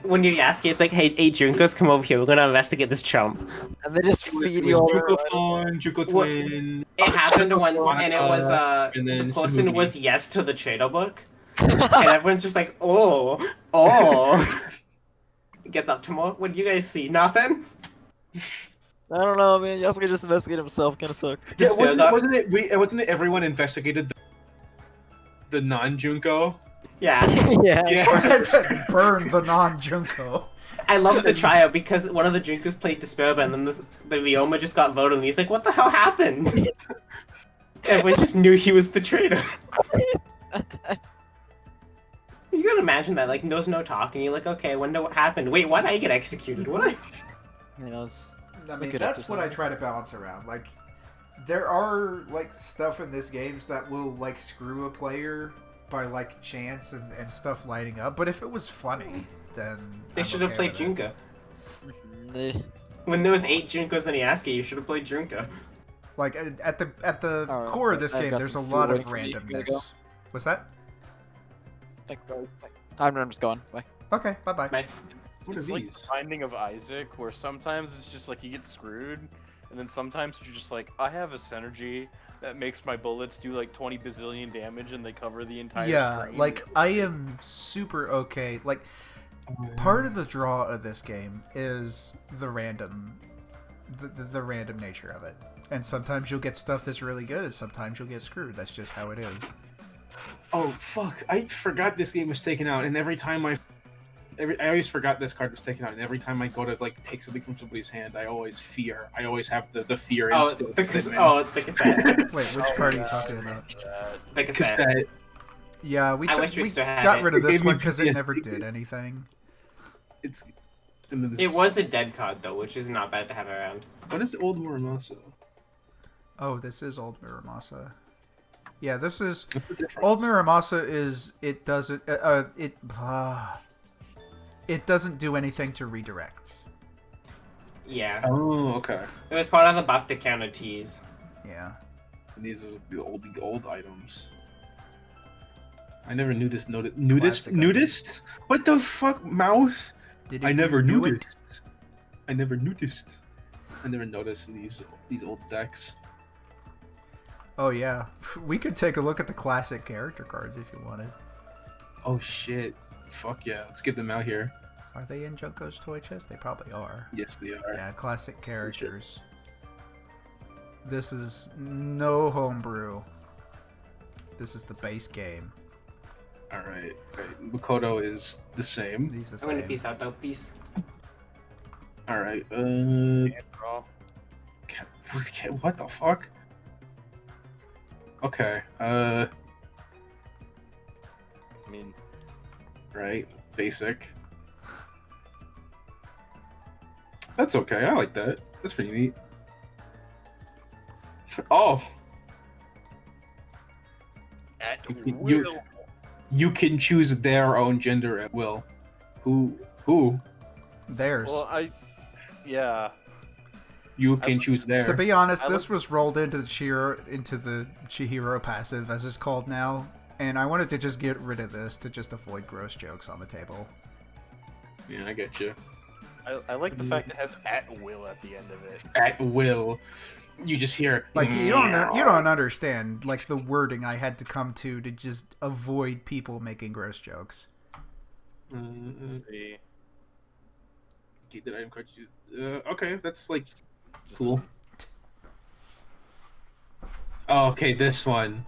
when you ask it, it's like, hey, Junkos, come over here. We're gonna investigate this chump. And they just feed you all. Junko Phone, Junko Twin. It happened once, and it was the person was yes to the trader book, and everyone's just like, oh. It gets up to more. What do you guys see? Nothing. I don't know, man. Yasuke just investigated himself. Kind of sucked. Yeah, wasn't it everyone investigated the non-Junko? Yeah. yeah. Burn the non-Junko. I love the tryout because one of the Junkos played Despairba, and then the Ryoma just got voted, and he's like, what the hell happened? Everyone just knew he was the traitor. You gotta imagine that, like, there's no talk, and you're like, okay, I wonder what happened. Wait, why did I get executed? What? I mean, that's what I try to balance around. Like, there are, like, stuff in this game that will, like, screw a player by, like, chance and stuff lining up. But if it was funny, then they should have played Junko. When there was 8 Junkos in Yasuke, you should have played Junko. Like, at the core of this game, there's a lot of randomness. What's that? Thanks, guys. I'm just going. Bye. Okay, bye-bye. Bye. What are it's these? like Binding of Isaac, where sometimes it's just like you get screwed, and then sometimes you're just like, I have a synergy that makes my bullets do like 20 bazillion damage and they cover the entire screen. Like, I am super okay. Like, part of the draw of this game is the random nature of it. And sometimes you'll get stuff that's really good, sometimes you'll get screwed. That's just how it is. Oh, fuck. I forgot this game was taken out, and every time I always forgot this card was taken out, and every time I go to like take something from somebody's hand, I always fear. I always have the fear instinct. The cassette. Wait, which card are you talking about? The cassette. Yeah, we still had got it. rid of this one because it never did anything. It was a dead card though, which is not bad to have around. What is Old Muramasa? Oh, this is Old Muramasa. Yeah, this is Old Muramasa. It doesn't do anything to redirects. Yeah. Oh, okay. It was part of the buff to counter tease. Yeah. And these are the old items. I never knew this. Nudist? What the fuck, mouth? I never noticed. I never noticed. I never noticed these old decks. Oh yeah, we could take a look at the classic character cards if you wanted. Oh shit. Fuck yeah, let's get them out here. Are they in Junko's toy chest? They probably are. Yes, they are. Yeah, classic characters. This is no homebrew. This is the base game. Alright. Makoto is the same. He's the I'm same. gonna peace out though, peace. Alright, what the fuck? Okay, I mean, right, basic. That's okay. I like that. That's pretty neat. Oh, At You- will. you can choose their own gender at will. Who? Theirs. Well, yeah. You can choose To their. be honest, I this was rolled into the Chihiro passive, as it's called now, and I wanted to just get rid of this to just avoid gross jokes on the table. Yeah, I get you. I like the fact it has at will at the end of it. At will. You just hear Like you don't understand like the wording I had to come to just avoid people making gross jokes. Let's see. Okay, did item card choose? Okay, that's like cool. Okay, this one.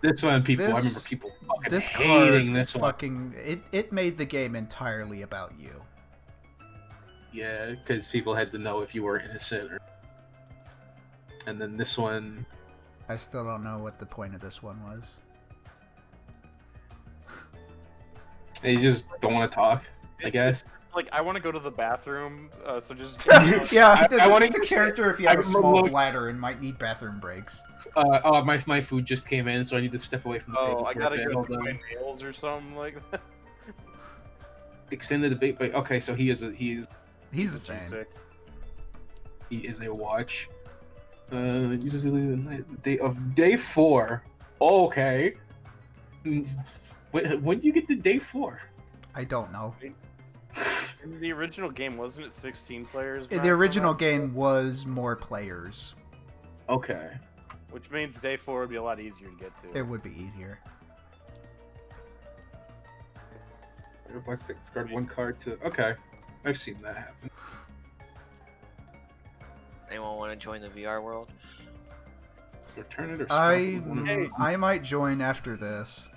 This one, people. I remember people fucking This hating card this one. fucking it made the game entirely about you. Yeah, because people had to know if you were innocent. And then this one. I still don't know what the point of this one was. They just don't want to talk, I guess. Like, I want to go to the bathroom, so just... Yeah, I wanna this is use a character if you have a I'm small alone. bladder and might need bathroom breaks. My food just came in, so I need to step away from the table. Oh, I for a gotta bit. go Hold through on. my nails or something like that. Extend the debate, but okay, so he is He's the same. he is a watch. Uses really the day of day 4. Okay. When do you get to day 4? I don't know. In the original game, wasn't it 16 players? The max original on that game stuff? was more players. Okay. Which means day 4 would be a lot easier to get to. It would be easier. Black Six discard 1 card to. Okay, I've seen that happen. Anyone want to join the VR world? Return it or I might join after this.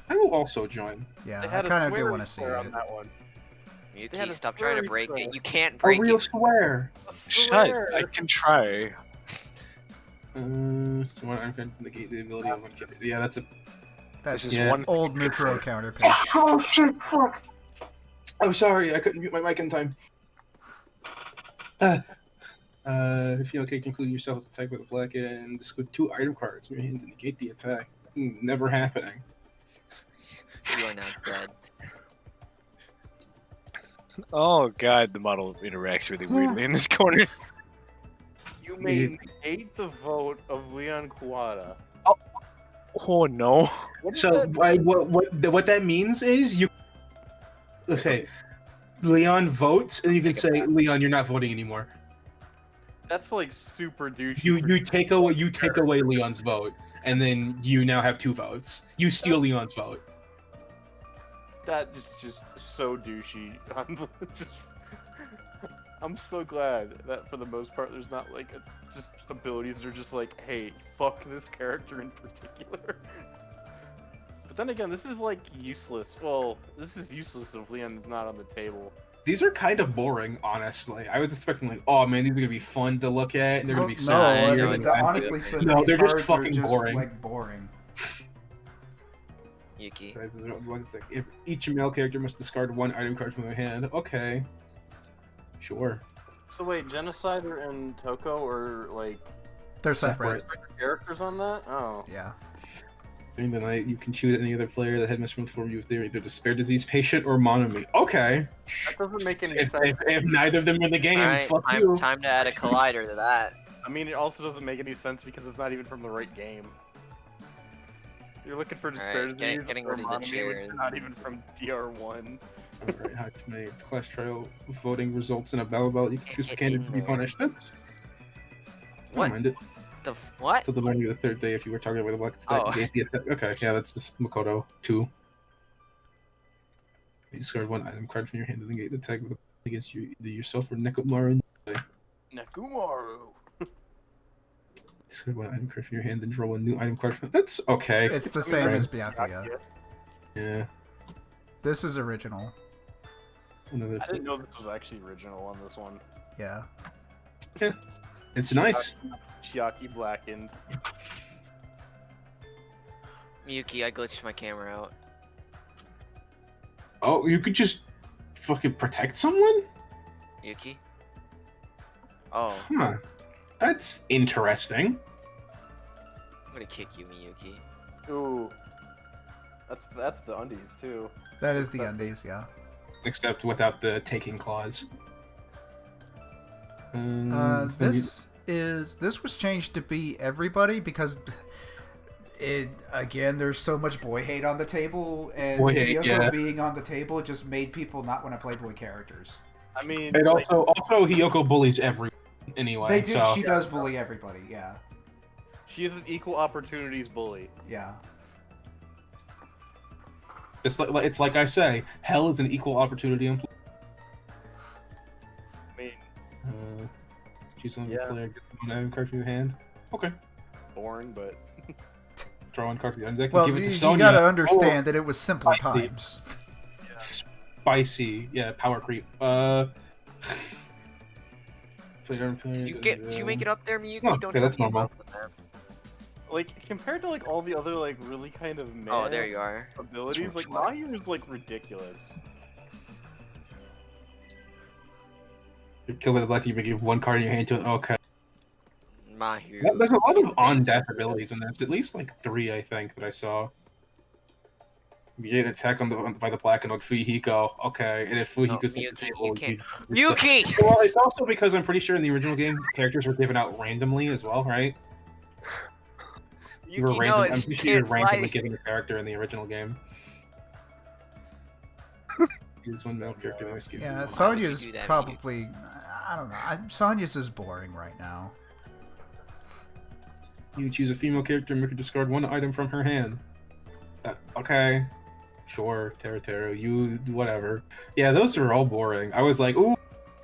I will also join. Yeah, They I had a kind of do swear want to see square on it. that one. They had Yuki, a stop trying to furry break square. it. You can't A break real it. swear. Shut. I can try. One item card to negate the ability of one kid. Yeah, that's a. That's This is Yeah. one. old Mukuro counterpiece. Oh shit! Fuck. I'm sorry, I couldn't mute my mic in time. If you okay, include yourself as attack with a black and discard 2 item cards from your hand to negate the attack. Never happening. You are now dead. Oh god, the model interacts really weirdly in this corner. You may negate the vote of Leon Kuwata. Oh no. What does So that what that means is you. Okay, Leon votes, and you can say, "Leon, you're not voting anymore." That's like super douchey. You take away Leon's vote, and then you now have 2 votes. You steal Leon's vote. That is just so douchey. I'm so glad that for the most part there's not like just abilities that are just like, hey, fuck this character in particular. But then again, this is like useless. Well, this is useless if Leon is not on the table. These are kind of boring, honestly. I was expecting like, oh man, these are gonna be fun to look at, and they're gonna be so no, weird. I mean, honestly, some of No, these they're just cards are fucking just, boring. like boring. Yuki. Guys, it's like, if each male character must discard 1 item card from their hand. Okay, sure. So wait, Genocider and Toko are like They're separate. characters on that? Oh. Yeah. During the night, you can choose any other player that had misformed you if they're either despair disease patient or monomy. Okay. That doesn't make any If, sense. if neither of them are in the game, Alright, fuck you. time to add a collider to that. I mean, it also doesn't make any sense because it's not even from the right game. You're looking for despair Alright, disease getting or rid of the monomy, which chairs. is not even from PR1. Alright, how to make class trial voting results in a battle ballot. You can choose the candidate to be punished. That's. I What? don't mind it. The what? So the morning of the 3rd day, if you were targeted with a black stack, Oh. you gave the attack. Okay, yeah, that's just Makoto 2. You discard 1 item card from your hand and negate the attack against you, either yourself or Nekomaru. Nakumaru. Discard 1 item card from your hand and draw 1 new item card from. That's okay. It's the same as Byakuya. Yeah. This is original. Another. I didn't know this was actually original on this one. Yeah. It's nice. Chiaki blackened. Yuki, I glitched my camera out. Oh, you could just fucking protect someone? Yuki? Oh, Huh. That's interesting. I'm gonna kick you, Miyuki. Ooh. That's the undies too. That is the undies, yeah. Except without the taking clause. This was changed to be everybody because there's so much boy hate on the table, and Boy hate, Yoko yeah. being on the table just made people not want to play boy characters. I mean, And like, also Hiyoko bullies everyone anyway. They do. So She does bully everybody. Yeah, she's an equal opportunities bully. yeah. it's like I say, hell is an equal opportunity employee. I mean, Choose one Yeah. player, get one card from your hand. Okay. boring, but Draw one card from your hand. Well, Give it to you Sonya. gotta understand that it was simpler I see. times. Spicy. Yeah, power creep. Did you make it up there, Miyuki? No, Don't okay, tell that's me normal. about them. like compared to like all the other like really kind of meh Oh, there you are. abilities, like Mayu is like ridiculous. You kill with a black, you give one card in your hand to it. Okay. Mahu. There's a lot of on-death abilities in this. At least like 3, I think, that I saw. You get attack by the black and on Fuhiko. Okay, and if Fuhiko's Miyuki, at the table, you can't- you're still- Yuki! Well, it's also because I'm pretty sure in the original game, characters were given out randomly as well, right? You were Yuki, no, random. I'm pretty sure you were can't randomly fight. given a character in the original game. Here's one male character. That was cute. Yeah, would you Sonya's do that, probably. I don't know. Sonya's is boring right now. You choose a female character and make her discard one item from her hand. Okay. Sure, Teru, you whatever. Yeah, those are all boring. I was like, ooh,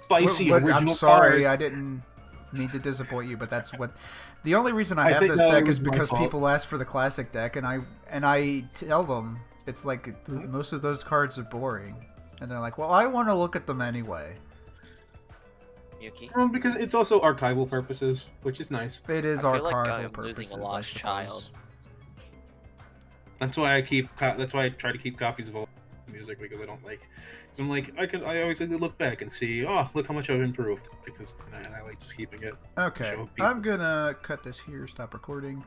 spicy original I'm sorry, card. I didn't mean to disappoint you, but that's what. The only reason I have think this that deck was is my because fault. people ask for the classic deck, and I tell them it's like most of those cards are boring, and they're like, "Well, I want to look at them anyway." Yuki? Because it's also archival purposes, which is nice. It is I feel like archival I'm losing a purposes. I lost suppose. child. That's why I keep. That's why I try to keep copies of all music, because I don't like. Because I'm like, I always like to look back and see. Oh, look how much I've improved. Because I like just keeping it. Okay, Show people. I'm gonna cut this here. Stop recording.